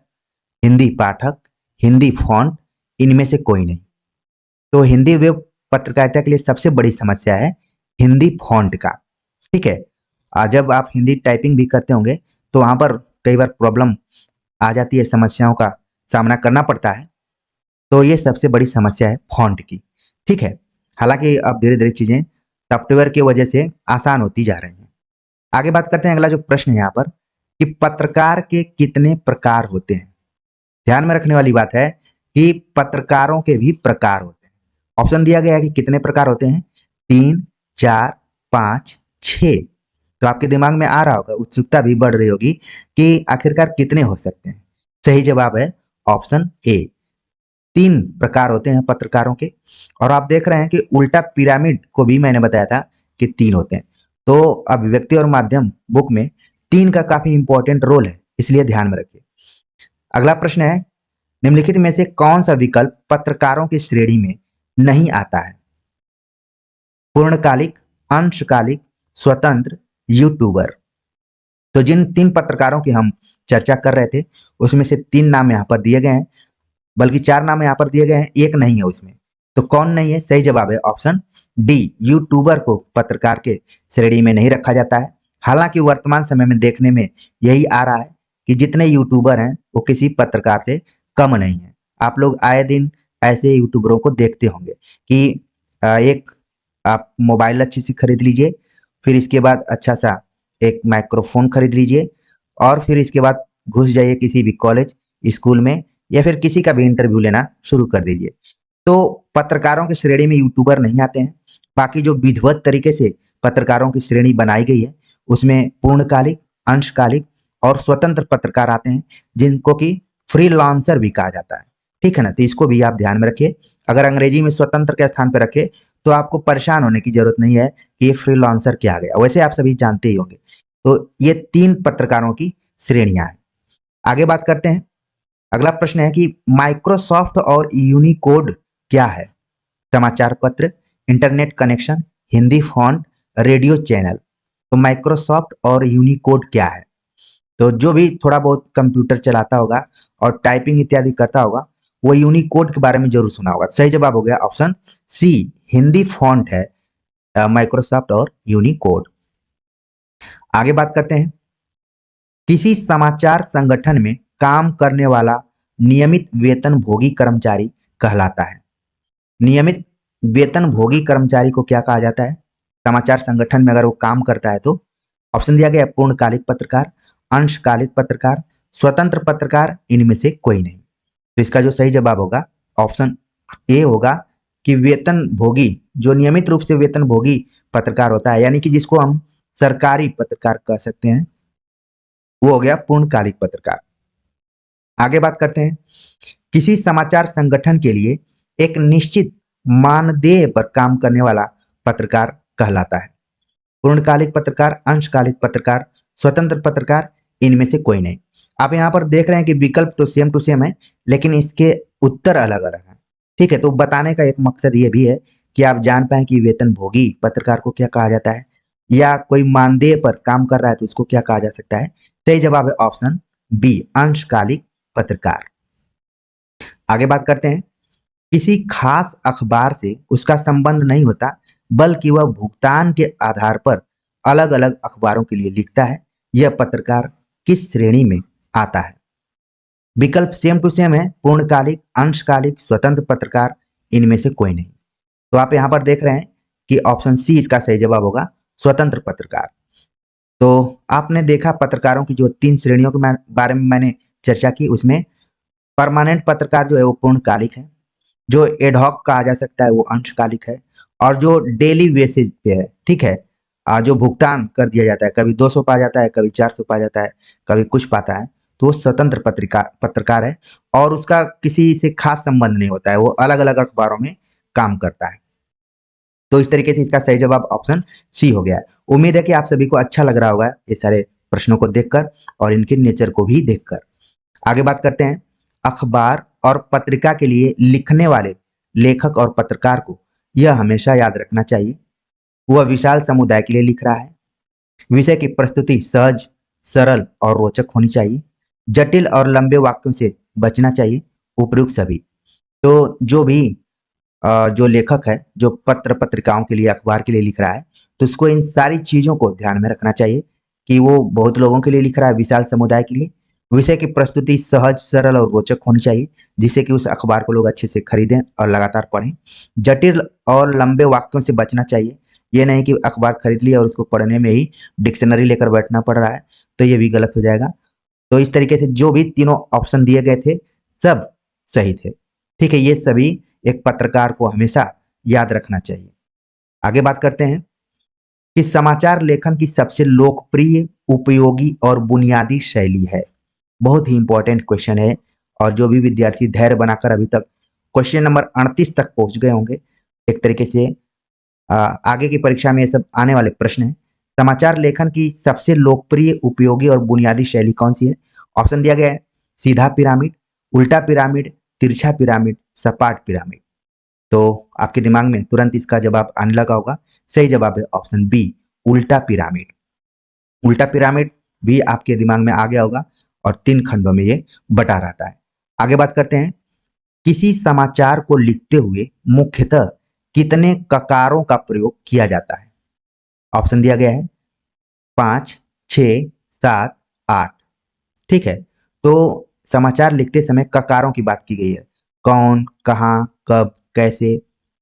हिंदी पाठक, हिंदी फॉन्ट, इनमें से कोई नहीं। तो हिंदी वेब पत्रकारिता के लिए सबसे बड़ी समस्या है हिंदी फॉन्ट का। ठीक है। जब आप हिंदी टाइपिंग भी करते होंगे तो वहां पर कई बार प्रॉब्लम आ जाती है, समस्याओं का सामना करना पड़ता है। तो ये सबसे बड़ी समस्या है फॉन्ट की। ठीक है। हालांकि अब धीरे धीरे चीजें सॉफ्टवेयर की वजह से आसान होती जा रही हैं। आगे बात करते हैं, अगला जो प्रश्न है यहाँ पर कि पत्रकार के कितने प्रकार होते हैं। ध्यान में रखने वाली बात है कि पत्रकारों के भी प्रकार होते हैं। ऑप्शन दिया गया है कि कितने प्रकार होते हैं, 3, 4, 5, 6। तो आपके दिमाग में आ रहा होगा, उत्सुकता भी बढ़ रही होगी कि आखिरकार कितने हो सकते हैं। सही जवाब है ऑप्शन ए, 3 प्रकार होते हैं पत्रकारों के। और आप देख रहे हैं कि उल्टा पिरामिड को भी मैंने बताया था कि 3 होते हैं। तो अभिव्यक्ति और माध्यम बुक में 3 का काफी इंपॉर्टेंट रोल है, इसलिए ध्यान में रखिए। अगला प्रश्न है, निम्नलिखित में से कौन सा विकल्प पत्रकारों की श्रेणी में नहीं आता है? पूर्णकालिक, अंशकालिक, स्वतंत्र, यूट्यूबर। तो जिन 3 पत्रकारों की हम चर्चा कर रहे थे उसमें से 3 नाम यहाँ पर दिए गए हैं, बल्कि 4 नाम यहाँ पर दिए गए हैं, एक नहीं है उसमें। तो कौन नहीं है? सही जवाब है ऑप्शन डी, यूट्यूबर को पत्रकार के श्रेणी में नहीं रखा जाता है। हालांकि वर्तमान समय में देखने में यही आ रहा है कि जितने यूट्यूबर हैं वो किसी पत्रकार से कम नहीं है। आप लोग आए दिन ऐसे यूट्यूबरों को देखते होंगे कि एक आप मोबाइल अच्छी सी खरीद लीजिए, फिर इसके बाद अच्छा सा एक माइक्रोफोन खरीद लीजिए, और फिर इसके बाद घुस जाइए किसी भी कॉलेज, स्कूल में, या फिर किसी का भी इंटरव्यू लेना शुरू कर दीजिए। तो पत्रकारों की श्रेणी में यूट्यूबर नहीं आते हैं। बाकी जो विधिवत तरीके से पत्रकारों की श्रेणी बनाई गई है उसमें पूर्णकालिक, अंशकालिक और स्वतंत्र पत्रकार आते हैं, जिनको कि फ्रीलांसर भी कहा जाता है। ठीक है ना? तो इसको भी आप ध्यान में रखिए। अगर अंग्रेजी में स्वतंत्र के स्थान पर रखे तो आपको परेशान होने की जरूरत नहीं है कि ये फ्रीलांसर क्या आ गया, वैसे आप सभी जानते ही होंगे। तो ये 3 पत्रकारों की श्रेणियां हैं। आगे बात करते हैं। अगला प्रश्न है कि माइक्रोसॉफ्ट और यूनिकोड क्या है? समाचार पत्र, internet connection, Hindi font, radio channel. तो माइक्रोसॉफ्ट और यूनिकोड क्या है? तो जो भी थोड़ा बहुत कंप्यूटर चलाता होगा और टाइपिंग इत्यादि करता होगा वो यूनिकोड के बारे में जरूर सुना होगा। सही जवाब हो गया ऑप्शन सी, हिंदी फॉन्ट है माइक्रोसॉफ्ट और यूनिकोड। आगे बात करते हैं, किसी समाचार संगठन में काम करने वाला नियमित वेतनभोगी कर्मचारी कहलाता है। नियमित वेतनभोगी कर्मचारी को क्या कहा जाता है? समाचार संगठन में अगर वो काम करता है तो ऑप्शन दिया गया है, पूर्णकालिक पत्रकार, अंशकालिक पत्रकार, स्वतंत्र पत्रकार, इनमें से कोई नहीं। तो इसका जो सही जवाब होगा ऑप्शन ए होगा कि वेतनभोगी, जो नियमित रूप से वेतनभोगी पत्रकार होता है, यानी कि जिसको हम सरकारी पत्रकार कह सकते हैं, वो हो गया पूर्णकालिक पत्रकार। आगे बात करते हैं, किसी समाचार संगठन के लिए एक निश्चित मानदेय पर काम करने वाला पत्रकार कहलाता है। पूर्णकालिक पत्रकार, अंशकालिक पत्रकार, स्वतंत्र पत्रकार, इनमें से कोई नहीं। आप यहाँ पर देख रहे हैं कि विकल्प तो सेम टू सेम है, लेकिन इसके उत्तर अलग अलग हैं। ठीक है। तो बताने का एक मकसद ये भी है कि आप जान पाए कि वेतनभोगी पत्रकार को क्या कहा जाता है, या कोई मानदेय पर काम कर रहा है तो उसको क्या कहा जा सकता है। सही जवाब है ऑप्शन बी, अंशकालिक पत्रकार। आगे बात करते हैं, किसी खास अखबार से उसका संबंध नहीं होता, बल्कि वह भुगतान के आधार पर अलग अलग अखबारों के लिए लिखता है। यह पत्रकार किस श्रेणी में आता है? विकल्प सेम टू सेम है, पूर्णकालिक, अंशकालिक, स्वतंत्र पत्रकार, इनमें से कोई नहीं। तो आप यहाँ पर देख रहे हैं कि ऑप्शन सी इसका सही जवाब होगा, स्वतंत्र पत्रकार। तो आपने देखा पत्रकारों की जो 3 श्रेणियों के बारे में मैंने चर्चा की, उसमें परमानेंट पत्रकार जो है वो पूर्णकालिक है, जो एडहॉक कहा जा सकता है वो अंशकालिक है, और जो डेली बेसिस पे है, ठीक है, जो भुगतान कर दिया जाता है, कभी 200 पा जाता है, कभी 400 पा जाता है, कभी कुछ पाता है, तो वो स्वतंत्र पत्रकार है, और उसका किसी से खास संबंध नहीं होता है, वो अलग अलग अखबारों में काम करता है। तो इस तरीके से इसका सही जवाब ऑप्शन सी हो गया है। उम्मीद है कि आप सभी को अच्छा लग रहा होगा ये सारे प्रश्नों को देखकर और इनके नेचर को भी देखकर। आगे बात करते हैं, अखबार और पत्रिका के लिए लिखने वाले लेखक और पत्रकार को यह हमेशा याद रखना चाहिए, वह विशाल समुदाय के लिए लिख रहा है, विषय की प्रस्तुति सहज, सरल और रोचक होनी चाहिए। जटिल और लंबे वाक्यों से बचना चाहिए। उपयुक्त सभी। तो जो भी जो लेखक है, जो पत्र पत्रिकाओं के लिए, अखबार के लिए लिख रहा है, तो उसको इन सारी चीजों को ध्यान में रखना चाहिए कि वो बहुत लोगों के लिए लिख रहा है, विशाल समुदाय के लिए। विषय की प्रस्तुति सहज, सरल और रोचक होनी चाहिए, जिससे कि उस अखबार को लोग अच्छे से खरीदें और लगातार पढ़ें। जटिल और लंबे वाक्यों से बचना चाहिए। ये नहीं कि अखबार खरीद लिया और उसको पढ़ने में ही डिक्शनरी लेकर बैठना पड़ रहा है, तो ये भी गलत हो जाएगा। तो इस तरीके से जो भी तीनों ऑप्शन दिए गए थे, सब सही थे। ठीक है, ये सभी एक पत्रकार को हमेशा याद रखना चाहिए। आगे बात करते हैं कि समाचार लेखन की सबसे लोकप्रिय, उपयोगी और बुनियादी शैली है। बहुत ही इंपॉर्टेंट क्वेश्चन है, और जो भी विद्यार्थी धैर्य बनाकर अभी तक क्वेश्चन नंबर 38 तक पहुंच गए होंगे, एक तरीके से आगे की परीक्षा में ये सब आने वाले प्रश्न हैं। समाचार लेखन की सबसे लोकप्रिय, उपयोगी और बुनियादी शैली कौन सी है? ऑप्शन दिया गया है सीधा पिरामिड, उल्टा पिरामिड, तिरछा पिरामिड, सपाट पिरामिड। तो आपके दिमाग में तुरंत इसका जवाब आने लगा होगा। सही जवाब है ऑप्शन बी, उल्टा पिरामिड। उल्टा पिरामिड भी आपके दिमाग में आ गया होगा, और 3 खंडों में ये बटा रहता है। आगे बात करते हैं, किसी समाचार को लिखते हुए मुख्यतः कितने ककारों का प्रयोग किया जाता है? ऑप्शन दिया गया है 5, 6, 7, 8। ठीक है, तो समाचार लिखते समय ककारों की बात की गई है। कौन, कहाँ, कब, कैसे,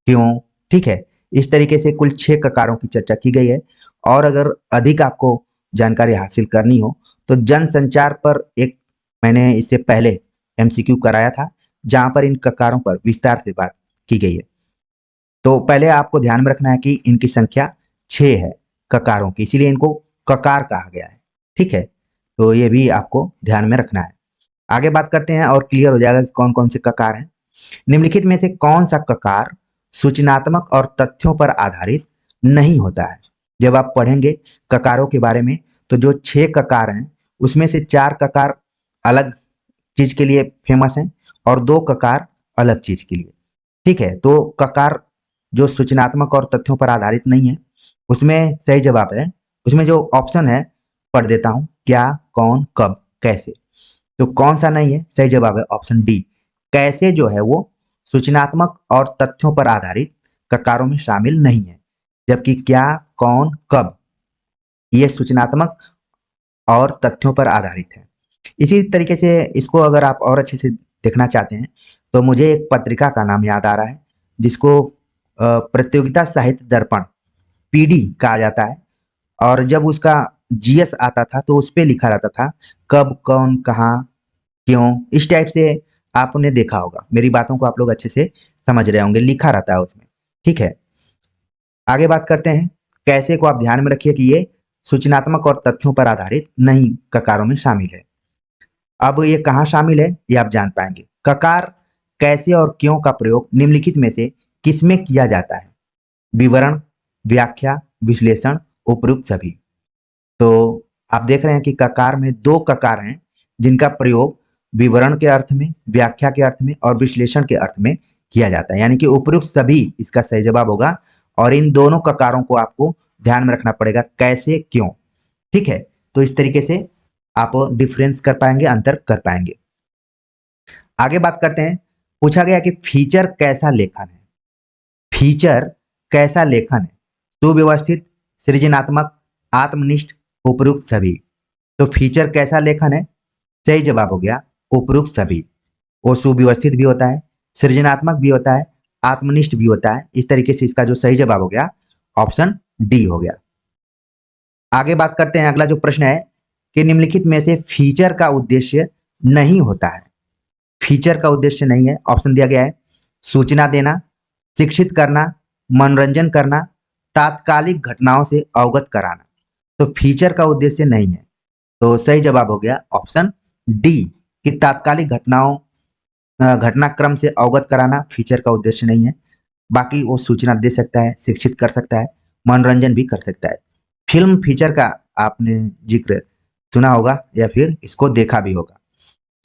क्यों। ठीक है, इस तरीके से कुल 6 ककारों की चर्चा की गई है। और अगर अधिक आपको जानकारी हासिल करनी हो, तो जनसंचार पर एक मैंने इससे पहले एमसीक्यू कराया था, जहां पर इन ककारों पर विस्तार से बात की गई है। तो पहले आपको ध्यान में रखना है कि इनकी संख्या 6 है ककारों की, इसीलिए इनको ककार कहा गया है। ठीक है, तो ये भी आपको ध्यान में रखना है। आगे बात करते हैं और क्लियर हो जाएगा कि कौन कौन से ककार हैं। निम्नलिखित में से कौन सा ककार सूचनात्मक और तथ्यों पर आधारित नहीं होता है? जब आप पढ़ेंगे ककारों के बारे में, तो जो 6 ककार हैं, उसमें से 4 ककार अलग चीज के लिए फेमस हैं, और 2 ककार अलग चीज के लिए। ठीक है, तो ककार जो सूचनात्मक और तथ्यों पर आधारित नहीं है, उसमें सही जवाब है, उसमें जो ऑप्शन है पढ़ देता हूं, क्या, कौन, कब, कैसे। तो कौन सा नहीं है? सही जवाब है ऑप्शन डी, कैसे जो है वो सूचनात्मक और तथ्यों पर आधारित ककारों में शामिल नहीं है, जबकि क्या, कौन, कब ये सूचनात्मक और तथ्यों पर आधारित है। इसी तरीके से इसको अगर आप और अच्छे से देखना चाहते हैं, तो मुझे एक पत्रिका का नाम याद आ रहा है, जिसको प्रतियोगिता साहित्य दर्पण, पीडी कहा जाता है। और जब उसका जीएस आता था, तो उस पे लिखा रहता था कब, कौन, कहाँ, क्यों। इस टाइप से आपने देखा होगा, मेरी बातों को आप लोग अच्छे से समझ रहे होंगे, लिखा रहता है उसमें। ठीक है, आगे बात करते हैं। कैसे को आप ध्यान में रखिए कि ये सूचनात्मक और तथ्यों पर आधारित नहीं ककारों में शामिल है। अब ये कहाँ शामिल है, ये आप जान पाएंगे। ककार, कैसे और क्यों का प्रयोग निम्नलिखित में से किसमें किया जाता है? विवरण, व्याख्या, विश्लेषण, उपयुक्त सभी। तो आप देख रहे हैं कि ककार में 2 ककार हैं, जिनका प्रयोग विवरण के अर्थ में, व्याख्या के अर्थ में और विश्लेषण के अर्थ में किया जाता है, यानी कि उपयुक्त सभी इसका सही जवाब होगा। और इन दोनों ककारों को आपको ध्यान में रखना पड़ेगा, कैसे, क्यों। ठीक है, तो इस तरीके से आप डिफरेंस कर पाएंगे, अंतर कर पाएंगे। आगे बात करते हैं। पूछा गया कि फीचर कैसा लेखन है? फीचर कैसा लेखन है? सुव्यवस्थित, सृजनात्मक, आत्मनिष्ठ, उपयुक्त सभी। तो फीचर कैसा लेखन है? सही जवाब हो गया उपयुक्त सभी। वो सुव्यवस्थित भी होता है, सृजनात्मक भी होता है, आत्मनिष्ठ भी होता है। इस तरीके से इसका जो सही जवाब हो गया ऑप्शन डी हो गया। आगे बात करते हैं, अगला जो प्रश्न है कि निम्नलिखित में से फीचर का उद्देश्य नहीं होता है। फीचर का उद्देश्य नहीं है, ऑप्शन दिया गया है सूचना देना, शिक्षित करना, मनोरंजन करना, तात्कालिक घटनाओं से अवगत कराना। तो फीचर का उद्देश्य नहीं है, तो सही जवाब हो गया ऑप्शन डी कि तात्कालिक घटनाओं, घटनाक्रम से अवगत कराना फीचर का उद्देश्य नहीं है। बाकी वो सूचना दे सकता है, शिक्षित कर सकता है, मनोरंजन भी कर सकता है। फिल्म फीचर का आपने जिक्र सुना होगा या फिर इसको देखा भी होगा।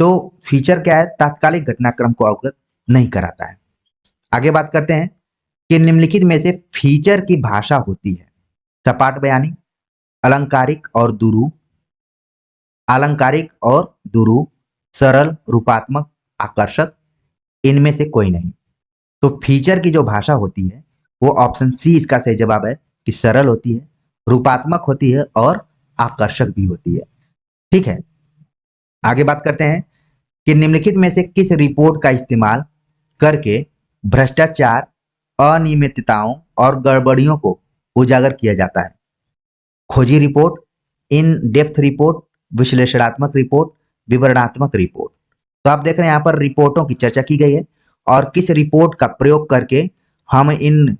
तो फीचर क्या है? तात्कालिक घटनाक्रम को अवगत नहीं कराता है। आगे बात करते हैं कि निम्नलिखित में से फीचर की भाषा होती है सपाट बयानी, अलंकारिक और दुरु, अलंकारिक और दुरु, सरल, रूपात्मक, आकर्षक, इनमें से कोई नहीं। तो फीचर की जो भाषा होती है वो ऑप्शन सी इसका सही जवाब है कि सरल होती है, रूपात्मक होती है और आकर्षक भी होती है। ठीक है, आगे बात करते हैं कि निम्नलिखित में से किस रिपोर्ट का इस्तेमाल करके भ्रष्टाचार, अनियमितताओं और गड़बड़ियों को उजागर किया जाता है। खोजी रिपोर्ट, इन डेप्थ रिपोर्ट, विश्लेषणात्मक रिपोर्ट, विवरणात्मक रिपोर्ट। तो आप देख रहे हैं यहाँ पर रिपोर्टों की चर्चा की गई है और किस रिपोर्ट का प्रयोग करके हम इन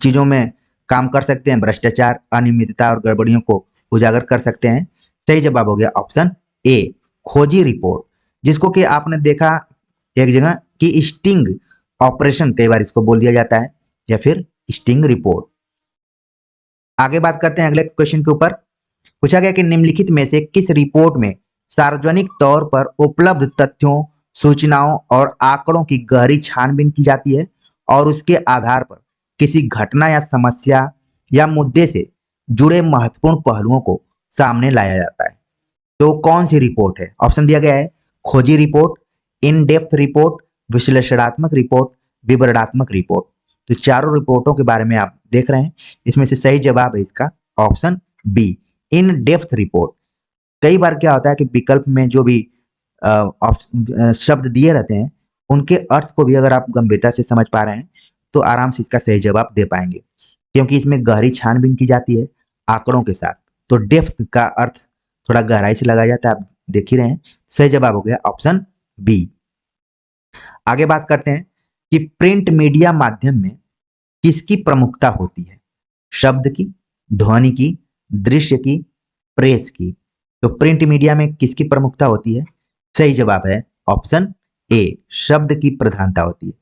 चीजों में काम कर सकते हैं, भ्रष्टाचार, अनियमितता और गड़बड़ियों को उजागर कर सकते हैं। सही जवाब हो गया ऑप्शन ए, खोजी रिपोर्ट, जिसको कि आपने देखा एक जगह कि स्टिंग ऑपरेशन कई बार इसको बोल दिया जाता है या फिर स्टिंग रिपोर्ट। आगे बात करते हैं अगले क्वेश्चन के ऊपर। पूछा गया कि निम्नलिखित में से किस रिपोर्ट में सार्वजनिक तौर पर उपलब्ध तथ्यों, सूचनाओं और आंकड़ों की गहरी छानबीन की जाती है और उसके आधार पर किसी घटना या समस्या या मुद्दे से जुड़े महत्वपूर्ण पहलुओं को सामने लाया जाता है। तो कौन सी रिपोर्ट है? ऑप्शन दिया गया है खोजी रिपोर्ट, इन डेप्थ रिपोर्ट, विश्लेषणात्मक रिपोर्ट, विवरणात्मक रिपोर्ट। तो चारों रिपोर्टों के बारे में आप देख रहे हैं, इसमें से सही जवाब है इसका option B, in depth report. कई बार क्या होता है कि विकल्प में जो भी शब्द दिए रहते हैं उनके अर्थ को भी अगर आप गंभीरता से समझ पा रहे हैं तो आराम से इसका सही जवाब दे पाएंगे, क्योंकि इसमें गहरी छानबीन की जाती है आंकड़ों के साथ। तो डेप्थ का अर्थ थोड़ा गहराई से लगाया जाता है, आप देख ही रहे हैं। सही जवाब हो गया ऑप्शन बी। आगे बात करते हैं कि प्रिंट मीडिया माध्यम में किसकी प्रमुखता होती है? शब्द की, ध्वनि की, दृश्य की, प्रेस की। तो प्रिंट मीडिया में किसकी प्रमुखता होती है? सही जवाब है ऑप्शन ए, शब्द की प्रधानता होती है।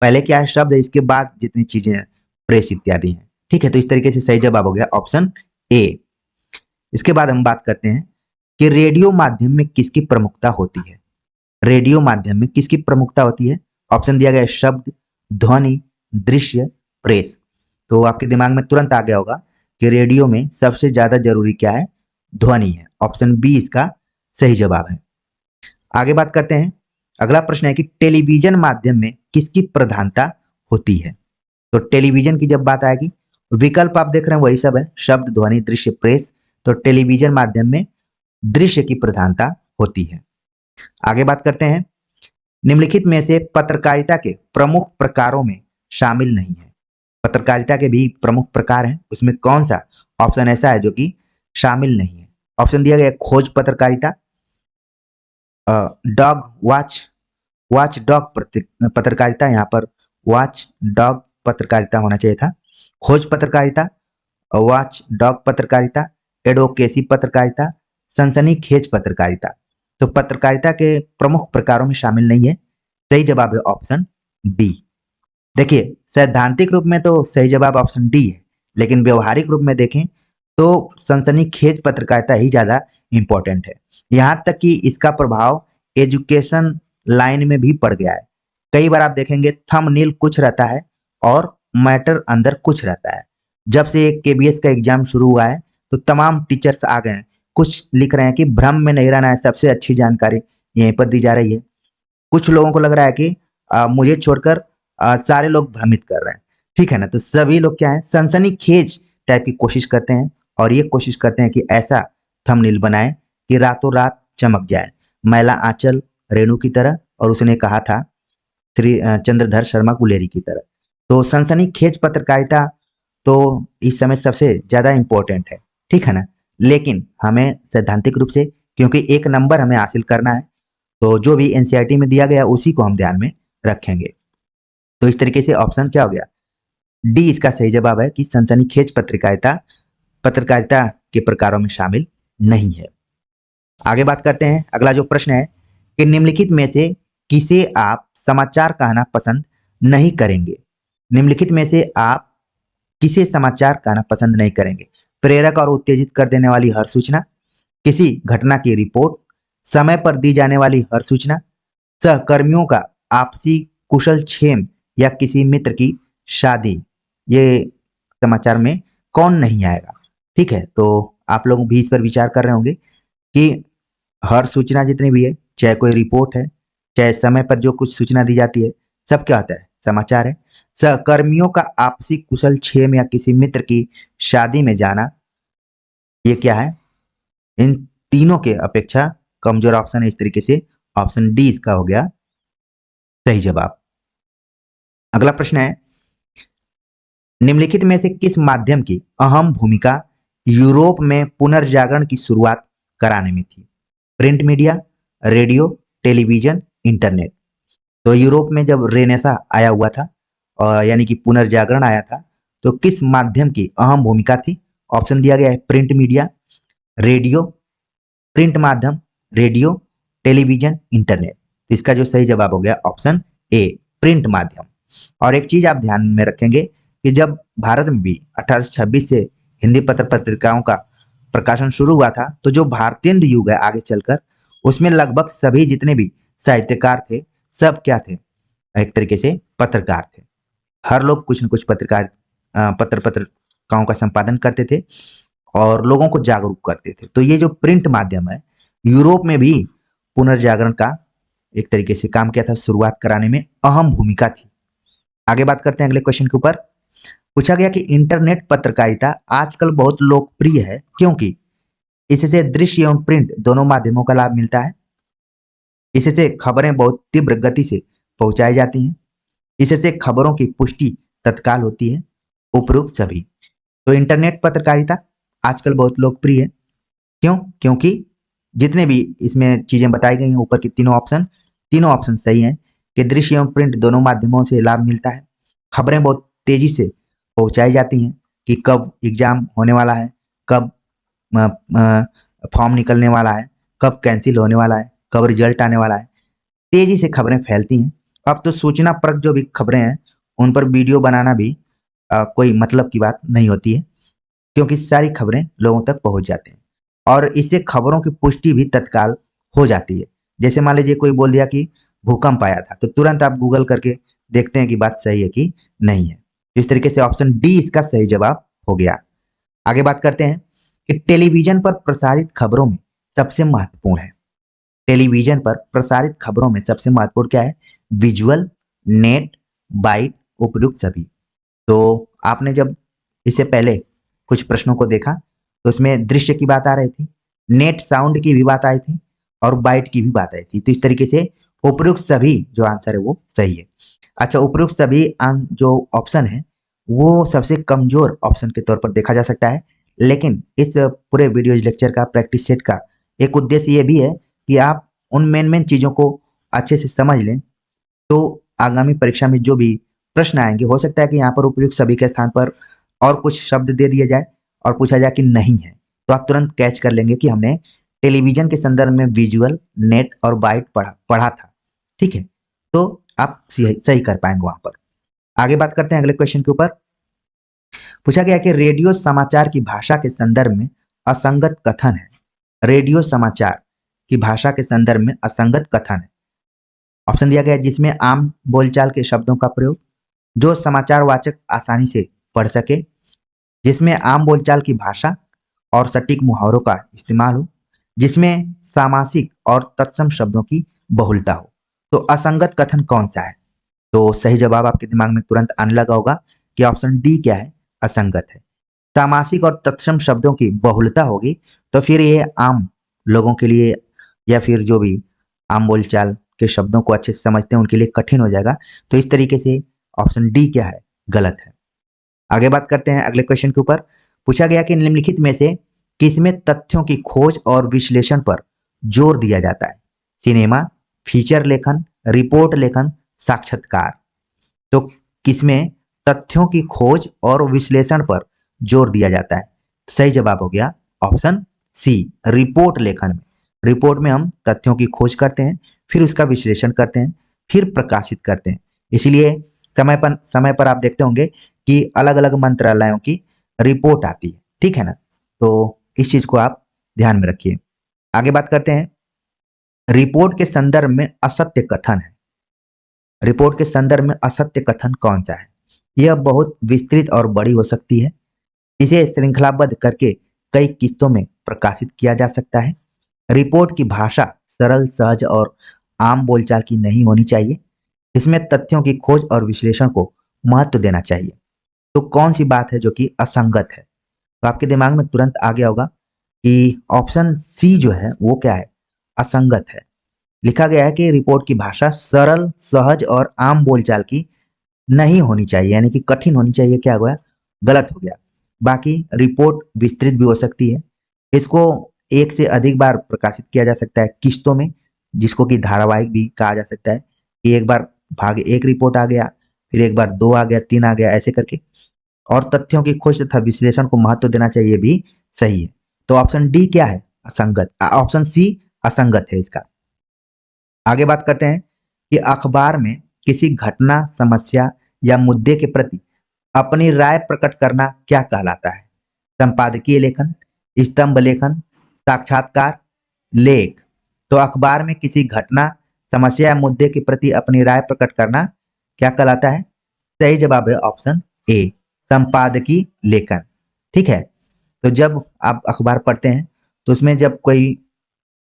पहले क्या है? शब्द है, इसके बाद जितनी चीजें हैं प्रेस इत्यादि हैं। ठीक है, तो इस तरीके से सही जवाब हो गया ऑप्शन ए। इसके बाद हम बात करते हैं कि रेडियो माध्यम में किसकी प्रमुखता होती है? रेडियो माध्यम में किसकी प्रमुखता होती है? ऑप्शन दिया गया है शब्द, ध्वनि, दृश्य, प्रेस। तो आपके दिमाग में तुरंत आ गया होगा कि रेडियो में सबसे ज्यादा जरूरी क्या है? ध्वनि है। ऑप्शन बी इसका सही जवाब है। आगे बात करते हैं, अगला प्रश्न है कि टेलीविजन माध्यम में किसकी प्रधानता होती है? तो टेलीविजन की जब बात आएगी, विकल्प आप देख रहे हैं वही सब है, शब्द, ध्वनि, दृश्य, प्रेस। तो टेलीविजन माध्यम में दृश्य की प्रधानता होती है। आगे बात करते हैं, निम्नलिखित में से पत्रकारिता के प्रमुख प्रकारों में शामिल नहीं है। पत्रकारिता के भी प्रमुख प्रकार हैं, उसमें कौन सा ऑप्शन ऐसा है जो कि शामिल नहीं है? ऑप्शन दिया गया खोज पत्रकारिता, डॉग वॉच, वॉच डॉग पत्रकारिता, यहाँ पर वॉच डॉग पत्रकारिता होना चाहिए था, खोज पत्रकारिता, वॉच डॉग पत्रकारिता, एडवोकेसी पत्रकारिता, सनसनीखेज पत्रकारिता। तो पत्रकारिता के प्रमुख प्रकारों में शामिल नहीं है। सही जवाब है ऑप्शन डी। देखिए, सैद्धांतिक रूप में तो सही जवाब ऑप्शन डी है, लेकिन व्यवहारिक रूप में देखें तो सनसनीखेज पत्रकारिता ही ज्यादा इंपॉर्टेंट है। यहाँ तक कि इसका प्रभाव एजुकेशन लाइन में भी पड़ गया है। कई बार आप देखेंगे थंबनेल कुछ रहता है और मैटर अंदर कुछ रहता है। जब से केबीएस का एग्जाम शुरू हुआ है तो तमाम टीचर्स आ गए हैं, कुछ लिख रहे हैं कि भ्रम में नहीं रहना है, सबसे अच्छी जानकारी यहीं पर दी जा रही है। कुछ लोगों को लग रहा है कि मुझे छोड़कर सारे लोग भ्रमित कर रहे हैं। ठीक है ना, तो सभी लोग क्या है, सनसनीखेज टाइप की कोशिश करते हैं और ये कोशिश करते हैं कि ऐसा थंबनेल बनाए कि रातों रात चमक जाए, मैला आंचल रेणु की तरह, और उसने कहा था श्री चंद्रधर शर्मा गुलेरी की तरह। तो सनसनीखेज पत्रकारिता तो इस समय सबसे ज्यादा इंपॉर्टेंट है। ठीक है ना, लेकिन हमें सैद्धांतिक रूप से, क्योंकि एक नंबर हमें हासिल करना है, तो जो भी एनसीईआरटी में दिया गया उसी को हम ध्यान में रखेंगे। तो इस तरीके से ऑप्शन क्या हो गया? डी इसका सही जवाब है कि सनसनीखेज पत्रकारिता पत्रकारिता के प्रकारों में शामिल नहीं है। आगे बात करते हैं, अगला जो प्रश्न है कि निम्नलिखित में से किसे आप समाचार कहना पसंद नहीं करेंगे? निम्नलिखित में से आप किसे समाचार कहना पसंद नहीं करेंगे? प्रेरक और उत्तेजित कर देने वाली हर सूचना, किसी घटना की रिपोर्ट, समय पर दी जाने वाली हर सूचना, सहकर्मियों का आपसी कुशल क्षेम या किसी मित्र की शादी। ये समाचार में कौन नहीं आएगा? ठीक है, तो आप लोग भी इस पर विचार कर रहे होंगे कि हर सूचना जितनी भी है, चाहे कोई रिपोर्ट है, चाहे समय पर जो कुछ सूचना दी जाती है, सब क्या होता है? समाचार है। सहकर्मियों का आपसी कुशल क्षेम या किसी मित्र की शादी में जाना, ये क्या है? इन तीनों के अपेक्षा कमजोर ऑप्शन है। इस तरीके से ऑप्शन डी इसका हो गया सही जवाब। अगला प्रश्न है, निम्नलिखित में से किस माध्यम की अहम भूमिका यूरोप में पुनर्जागरण की शुरुआत कराने में थी? Print media, radio, television, internet. तो यूरोप में जब रेनेसा आया हुआ था और यानी कि पुनर्जागरण आया था, तो किस माध्यम की अहम भूमिका थी? ऑप्शन दिया गया है प्रिंट मीडिया, रेडियो, प्रिंट माध्यम, रेडियो, टेलीविजन, इंटरनेट। तो इसका जो सही जवाब हो गया ऑप्शन ए, प्रिंट माध्यम। और एक चीज आप ध्यान में रखेंगे कि जब भारत में भी 1826 से हिंदी पत्र पत्रिकाओं का प्रकाशन शुरू हुआ था, तो जो भारतीय युग है आगे चलकर, उसमें लगभग सभी जितने भी साहित्यकार थे, सब क्या थे? एक तरीके से पत्रकार थे। हर लोग कुछ न कुछ पत्रिकाओं का संपादन करते थे और लोगों को जागरूक करते थे। तो ये जो प्रिंट माध्यम है, यूरोप में भी पुनर्जागरण का एक तरीके से काम किया था, शुरुआत कराने में अहम भूमिका थी। आगे बात करते हैं अगले क्वेश्चन के ऊपर। पूछा गया कि इंटरनेट पत्रकारिता आजकल बहुत लोकप्रिय है क्योंकि इससे दृश्य एवं प्रिंट दोनों माध्यमों का लाभ मिलता है, इससे खबरें बहुत तीव्र गति से पहुंचाई जाती हैं, इससे खबरों की पुष्टि तत्काल होती है, उपरोक्त सभी। तो इंटरनेट पत्रकारिता आजकल बहुत लोकप्रिय है। क्यों? क्योंकि जितने भी इसमें चीजें बताई गई हैं ऊपर की तीनों ऑप्शन सही हैं कि दृश्य एवं प्रिंट दोनों माध्यमों से लाभ मिलता है, खबरें बहुत तेजी से पहुंचाई जाती हैं कि कब एग्जाम होने वाला है, कब फॉर्म निकलने वाला है, कब कैंसिल होने वाला है, कब रिजल्ट आने वाला है, तेजी से खबरें फैलती हैं। अब तो सूचना परक जो भी खबरें हैं उन पर वीडियो बनाना भी कोई मतलब की बात नहीं होती है, क्योंकि सारी खबरें लोगों तक पहुंच जाती हैं और इससे खबरों की पुष्टि भी तत्काल हो जाती है। जैसे मान लीजिए कोई बोल दिया कि भूकंप आया था, तो तुरंत आप गूगल करके देखते हैं कि बात सही है कि नहीं है। तो इस तरीके से ऑप्शन डी इसका सही जवाब हो गया। आगे बात करते हैं कि टेलीविजन पर प्रसारित खबरों में सबसे महत्वपूर्ण है, टेलीविजन पर प्रसारित खबरों में सबसे महत्वपूर्ण क्या है? विजुअल, नेट, बाइट, उपयुक्त सभी। तो आपने जब इससे पहले कुछ प्रश्नों को देखा तो उसमें दृश्य की बात आ रही थी, नेट साउंड की भी बात आई थी और बाइट की भी बात आई थी। तो इस तरीके से उपयुक्त सभी जो आंसर है वो सही है। अच्छा, उपयुक्त सभी जो ऑप्शन है वो सबसे कमजोर ऑप्शन के तौर पर देखा जा सकता है, लेकिन इस पूरे वीडियो लेक्चर का प्रैक्टिस सेट का एक उद्देश्य ये भी है कि आप उन मेन चीजों को अच्छे से समझ लें, तो आगामी परीक्षा में जो भी प्रश्न आएंगे हो सकता है कि यहाँ पर उपयुक्त सभी के स्थान पर और कुछ शब्द दे दिया जाए और पूछा जाए कि नहीं है, तो आप तुरंत कैच कर लेंगे कि हमने टेलीविजन के संदर्भ में विजुअल, नेट और बाइट पढ़ा था। ठीक है, तो आप सही कर पाएंगे वहां पर। आगे बात करते हैं अगले क्वेश्चन के ऊपर। पूछा गया कि रेडियो समाचार की भाषा के संदर्भ में असंगत कथन है, रेडियो समाचार की भाषा के संदर्भ में असंगत कथन है। ऑप्शन दिया गया जिसमें आम बोलचाल के शब्दों का प्रयोग, जो समाचार वाचक आसानी से पढ़ सके, जिसमें आम बोलचाल की भाषा और सटीक मुहावरों का इस्तेमाल हो, जिसमें सामासिक और तत्सम शब्दों की बहुलता हो। तो असंगत कथन कौन सा है? तो सही जवाब आपके दिमाग में तुरंत आने लगा होगा कि ऑप्शन डी क्या है? असंगत है। सामासिक और तत्सम शब्दों की बहुलता होगी तो फिर ये आम लोगों के लिए या फिर जो भी आम बोलचाल के शब्दों को अच्छे से समझते हैं उनके लिए कठिन हो जाएगा। तो इस तरीके से ऑप्शन डी क्या है? गलत है। आगे बात करते हैं अगले क्वेश्चन के ऊपर। पूछा गया कि निम्नलिखित में से किसमें तथ्यों की खोज और विश्लेषण पर जोर दिया जाता है? सिनेमा, फीचर लेखन, रिपोर्ट लेखन, साक्षात्कार। तो किसमें तथ्यों की खोज और विश्लेषण पर जोर दिया जाता है? सही जवाब हो गया ऑप्शन सी, रिपोर्ट लेखन में। रिपोर्ट में हम तथ्यों की खोज करते हैं, फिर उसका विश्लेषण करते हैं, फिर प्रकाशित करते हैं। इसीलिए समय पर आप देखते होंगे कि अलग अलग मंत्रालयों की रिपोर्ट आती है, ठीक है ना? तो इस चीज को आप ध्यान में रखिए। आगे बात करते हैं, रिपोर्ट के संदर्भ में असत्य कथन है, रिपोर्ट के संदर्भ में असत्य कथन कौन सा है? यह बहुत विस्तृत और बड़ी हो सकती है, इसे श्रृंखलाबद्ध करके कई किस्तों में प्रकाशित किया जा सकता है। रिपोर्ट की भाषा सरल, सहज और आम बोलचाल की नहीं होनी चाहिए। इसमें तथ्यों की खोज और विश्लेषण को महत्व देना चाहिए। तो कौन सी बात है जो कि असंगत है? तो आपके दिमाग में तुरंत आ गया होगा कि ऑप्शन सी जो है वो क्या है, असंगत है। लिखा गया है कि रिपोर्ट की भाषा सरल, सहज और आम बोलचाल की नहीं होनी चाहिए, यानी कि कठिन होनी चाहिए। क्या हो गया? गलत हो गया। बाकी रिपोर्ट विस्तृत भी हो सकती है। इसको एक से अधिक बार प्रकाशित किया जा सकता है किस्तों में, जिसको कि धारावाहिक भी कहा जा सकता है कि एक बार भाग एक रिपोर्ट आ गया, फिर एक बार दो आ गया, तीन आ गया, ऐसे करके। और तथ्यों की खोज तथा विश्लेषण को महत्व देना चाहिए भी सही है। तो ऑप्शन डी क्या है? असंगत। ऑप्शन सी असंगत है इसका। आगे बात करते हैं कि अखबार में किसी घटना, समस्या या मुद्दे के प्रति अपनी राय प्रकट करना क्या कहलाता है? संपादकीय लेखन, स्तंभ लेखन, साक्षात्कार, लेख। तो अखबार में किसी घटना, समस्या या मुद्दे के प्रति अपनी राय प्रकट करना क्या कहलाता है? सही जवाब है ऑप्शन ए, संपादकीय लेखन। ठीक है। तो जब आप अखबार पढ़ते हैं तो उसमें जब कोई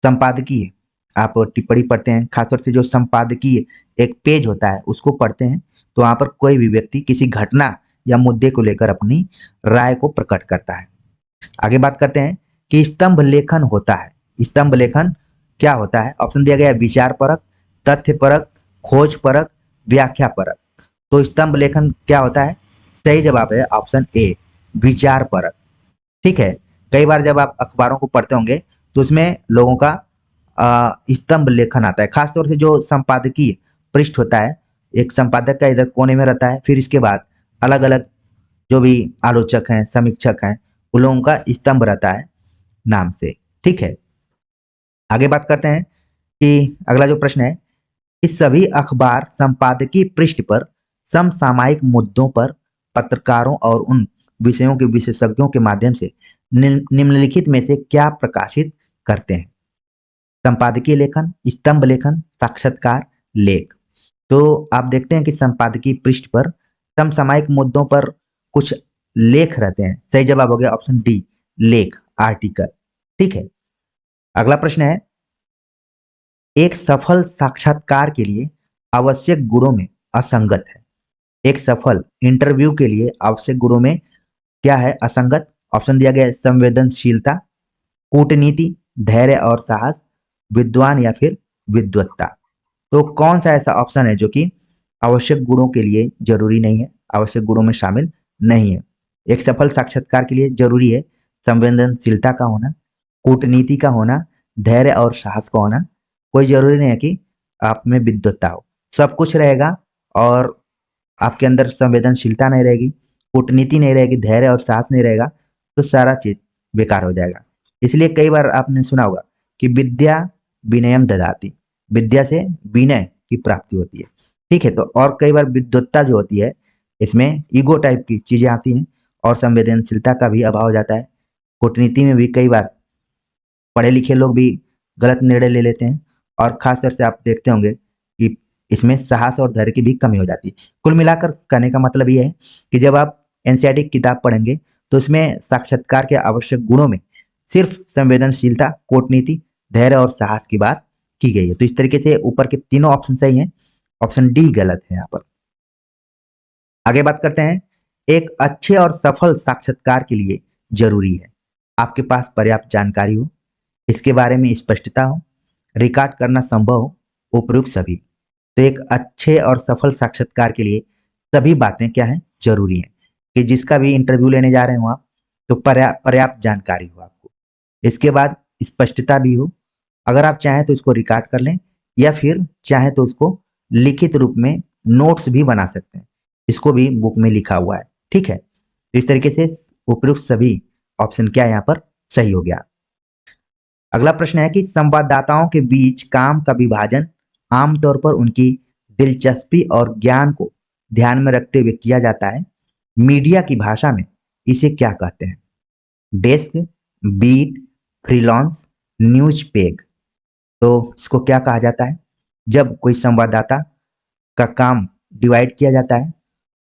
संपादकीय आप टिप्पणी पढ़ते हैं, खासतौर से जो संपादकीय एक पेज होता है उसको पढ़ते हैं, तो वहां पर कोई भी व्यक्ति किसी घटना या मुद्दे को लेकर अपनी राय को प्रकट करता है। आगे बात करते हैं कि स्तंभ लेखन होता है। स्तंभ लेखन क्या होता है? ऑप्शन दिया गया है विचार परक, तथ्य परक, खोज परक, व्याख्या परक। तो स्तंभ लेखन क्या होता है? सही जवाब है ऑप्शन ए, विचार परक। ठीक है। कई बार जब आप अखबारों को पढ़ते होंगे तो उसमें लोगों का स्तंभ लेखन आता है, खासतौर से जो संपादकीय पृष्ठ होता है। एक संपादक का इधर कोने में रहता है, फिर इसके बाद अलग अलग जो भी आलोचक हैं, समीक्षक हैं, उन लोगों का स्तंभ रहता है नाम से। ठीक है। आगे बात करते हैं कि अगला जो प्रश्न है कि सभी अखबार संपादकीय पृष्ठ पर समसामयिक मुद्दों पर पत्रकारों और उन विषयों के विशेषज्ञों के माध्यम से निम्नलिखित में से क्या प्रकाशित करते हैं? संपादकीय लेखन, स्तंभ लेखन, साक्षात्कार, लेख। तो आप देखते हैं कि संपादकीय पृष्ठ पर समसामयिक मुद्दों पर कुछ लेख रहते हैं। सही जवाब हो गया ऑप्शन डी, लेख, आर्टिकल। ठीक है। अगला प्रश्न है, एक सफल साक्षात्कार के लिए आवश्यक गुणों में असंगत है। एक सफल इंटरव्यू के लिए आवश्यक गुणों में क्या है? असंगत। ऑप्शन दिया गया है संवेदनशीलता, कूटनीति, धैर्य और साहस, विद्वान या फिर विद्वत्ता। तो कौन सा ऐसा ऑप्शन है जो कि आवश्यक गुणों के लिए जरूरी नहीं है, आवश्यक गुणों में शामिल नहीं है? एक सफल साक्षात्कार के लिए जरूरी है संवेदनशीलता का होना, कूटनीति का होना, धैर्य और साहस का होना। कोई जरूरी नहीं है कि आप में विद्वत्ता हो। सब कुछ रहेगा और आपके अंदर संवेदनशीलता नहीं रहेगी, कूटनीति नहीं रहेगी, धैर्य और साहस नहीं रहेगा, तो सारा चीज बेकार हो जाएगा। इसलिए कई बार आपने सुना होगा कि विद्या विनयम ददाति, विद्या से विनय की प्राप्ति होती है। ठीक है। तो और कई बार विद्वत्ता जो होती है इसमें ईगो टाइप की चीजें आती हैं और संवेदनशीलता का भी अभाव हो जाता है। कूटनीति में भी कई बार पढ़े लिखे लोग भी गलत निर्णय ले लेते हैं और खासतौर से आप देखते होंगे कि इसमें साहस और धैर्य की भी कमी हो जाती है। कुल मिलाकर कहने का मतलब ये है कि जब आप एनसीईआरटी की किताब पढ़ेंगे तो इसमें साक्षात्कार के आवश्यक गुणों में सिर्फ संवेदनशीलता, कूटनीति, धैर्य और साहस की बात की गई है। तो इस तरीके से ऊपर के तीनों ऑप्शन सही हैं, ऑप्शन डी गलत है यहाँ पर। आगे बात करते हैं, एक अच्छे और सफल साक्षात्कार के लिए जरूरी है आपके पास पर्याप्त जानकारी हो, इसके बारे में स्पष्टता हो, रिकॉर्ड करना संभव हो, उपयुक्त सभी। तो एक अच्छे और सफल साक्षात्कार के लिए सभी बातें क्या है? जरूरी है कि जिसका भी इंटरव्यू लेने जा रहे हो आप तो पर्याप्त जानकारी हो आपको, इसके बाद स्पष्टता भी हो। अगर आप चाहें तो इसको रिकॉर्ड कर लें या फिर चाहें तो उसको लिखित रूप में नोट्स भी बना सकते हैं, इसको भी बुक में लिखा हुआ है। ठीक है। तो इस तरीके से उपयुक्त सभी ऑप्शन क्या यहाँ पर सही हो गया। अगला प्रश्न है कि संवाददाताओं के बीच काम का विभाजन आमतौर पर उनकी दिलचस्पी और ज्ञान को ध्यान में रखते हुए किया जाता है। मीडिया की भाषा में इसे क्या कहते हैं? Desk, beat, freelance, news peg. तो इसको क्या कहा जाता है? जब कोई संवाददाता का काम डिवाइड किया जाता है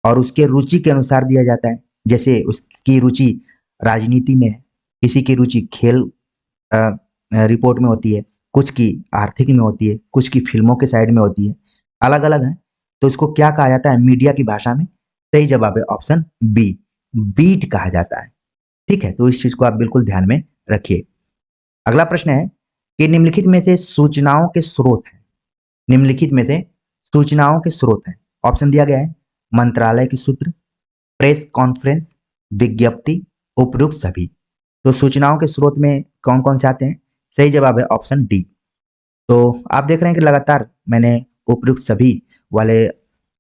और उसके रुचि के अनुसार दिया जाता है, जैसे उसकी रुचि राजनीति में है, किसी की रुचि खेल रिपोर्ट में होती है, कुछ की आर्थिक में होती है, कुछ की फिल्मों के साइड में होती है, अलग अलग है। तो इसको क्या कहा जाता है मीडिया की भाषा में? सही जवाब है ऑप्शन बी, बीट कहा जाता है। ठीक है, तो इस चीज को आप बिल्कुल ध्यान में रखिए। अगला प्रश्न है कि निम्नलिखित में से सूचनाओं के स्रोत हैं, निम्नलिखित में से सूचनाओं के स्रोत हैं। ऑप्शन दिया गया है मंत्रालय के सूत्र, प्रेस कॉन्फ्रेंस, विज्ञप्ति, उपयुक्त सभी। तो सूचनाओं के स्रोत में कौन कौन से आते हैं? सही जवाब है ऑप्शन डी। तो आप देख रहे हैं कि लगातार मैंने उपयुक्त सभी वाले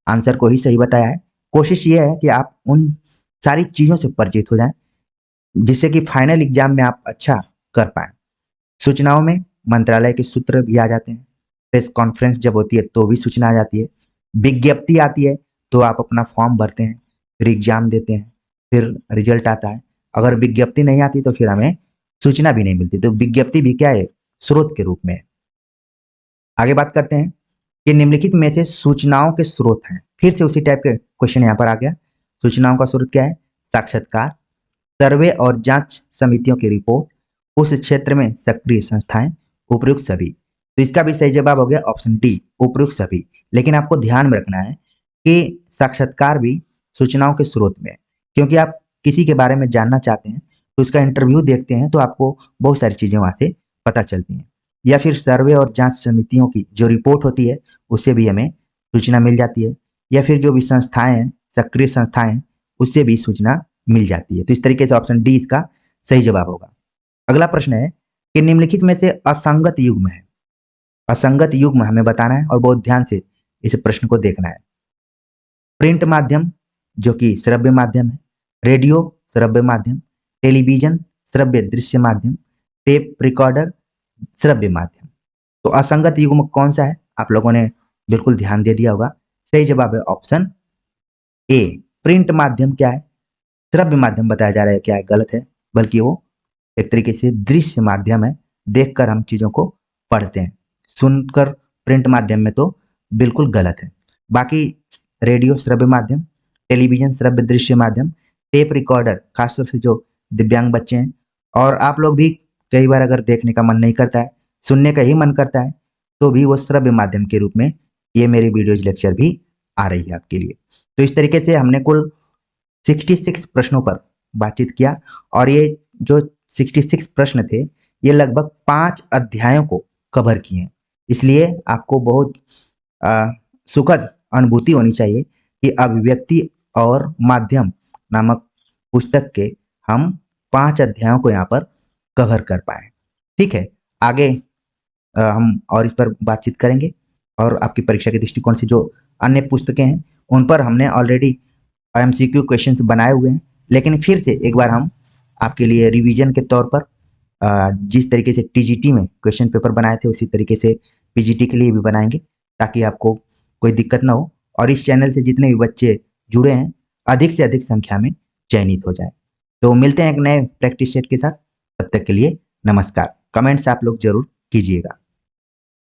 आंसर को ही सही बताया है। कोशिश ये है कि आप उन सारी चीजों से परिचित हो जाएं जिससे कि फाइनल एग्जाम में आप अच्छा कर पाए। सूचनाओं में मंत्रालय के सूत्र भी आ जाते हैं, प्रेस कॉन्फ्रेंस जब होती है तो भी सूचना आ जाती है, विज्ञप्ति आती है तो आप अपना फॉर्म भरते हैं, फिर एग्जाम देते हैं, फिर रिजल्ट आता है। अगर विज्ञप्ति नहीं आती तो फिर हमें सूचना भी नहीं मिलती। तो विज्ञप्ति भी क्या है? स्रोत के रूप में। आगे बात करते हैं कि निम्नलिखित में से सूचनाओं के स्रोत हैं। फिर से उसी टाइप के क्वेश्चन यहाँ पर आ गया। सूचनाओं का स्रोत क्या है? साक्षात्कार, सर्वे और जांच समितियों की रिपोर्ट, उस क्षेत्र में सक्रिय संस्थाएं, उपयुक्त सभी। तो इसका भी सही जवाब हो गया ऑप्शन डी, उपयुक्त सभी। लेकिन आपको ध्यान में रखना है कि साक्षात्कार भी सूचनाओं के स्रोत में है, क्योंकि आप किसी के बारे में जानना चाहते हैं तो उसका इंटरव्यू देखते हैं तो आपको बहुत सारी चीजें वहां से पता चलती हैं। या फिर सर्वे और जांच समितियों की जो रिपोर्ट होती है उससे भी हमें सूचना मिल जाती है। या फिर जो भी संस्थाएं हैं, सक्रिय संस्थाएं हैं, उससे भी सूचना मिल जाती है। तो इस तरीके से ऑप्शन डी इसका सही जवाब होगा। अगला प्रश्न है कि निम्नलिखित में से असंगत युग्म है। असंगत युग्म हमें बताना है और बहुत ध्यान से इस प्रश्न को देखना है। प्रिंट माध्यम जो कि श्रव्य माध्यम है, रेडियो श्रव्य माध्यम, टेलीविजन श्रव्य दृश्य माध्यम, टेप रिकॉर्डर श्रव्य माध्यम। तो असंगत युग्म कौन सा है? आप लोगों ने बिल्कुल ध्यान दे दिया होगा। सही जवाब है ऑप्शन ए, प्रिंट माध्यम क्या है? श्रव्य माध्यम बताया जा रहा है, क्या है? गलत है, बल्कि वो एक तरीके से दृश्य माध्यम है। देखकर हम चीजों को पढ़ते हैं, सुनकर प्रिंट माध्यम में तो बिल्कुल गलत है। बाकी रेडियो श्रव्य माध्यम, टेलीविजन श्रव्य दृश्य माध्यम, टेप रिकॉर्डर खासतौर से जो दिव्यांग बच्चे हैं और आप लोग भी कई बार अगर देखने का मन नहीं करता है, सुनने का ही मन करता है, तो भी वो श्रव्य माध्यम के रूप में ये मेरी वीडियोज लेक्चर भी आ रही है आपके लिए। तो इस तरीके से हमने कुल 66 प्रश्नों पर बातचीत किया और ये जो 66 प्रश्न थे ये लगभग 5 अध्यायों को कवर किए हैं। इसलिए आपको बहुत सुखद अनुभूति होनी चाहिए कि अभिव्यक्ति और माध्यम नामक पुस्तक के हम 5 अध्यायों को यहाँ पर कवर कर पाए। ठीक है, आगे हम और इस पर बातचीत करेंगे और आपकी परीक्षा के दृष्टिकोण से जो अन्य पुस्तकें हैं उन पर हमने ऑलरेडी एमसीक्यू क्वेश्चंस बनाए हुए हैं। लेकिन फिर से एक बार हम आपके लिए रिवीजन के तौर पर जिस तरीके से टीजीटी में क्वेश्चन पेपर बनाए थे उसी तरीके से पीजीटी के लिए भी बनाएंगे ताकि आपको कोई दिक्कत ना हो और इस चैनल से जितने भी बच्चे जुड़े हैं अधिक से अधिक संख्या में चयनित हो जाए। तो मिलते हैं एक नए प्रैक्टिस सेट के साथ, तब तक के लिए नमस्कार। कमेंट्स आप लोग जरूर कीजिएगा।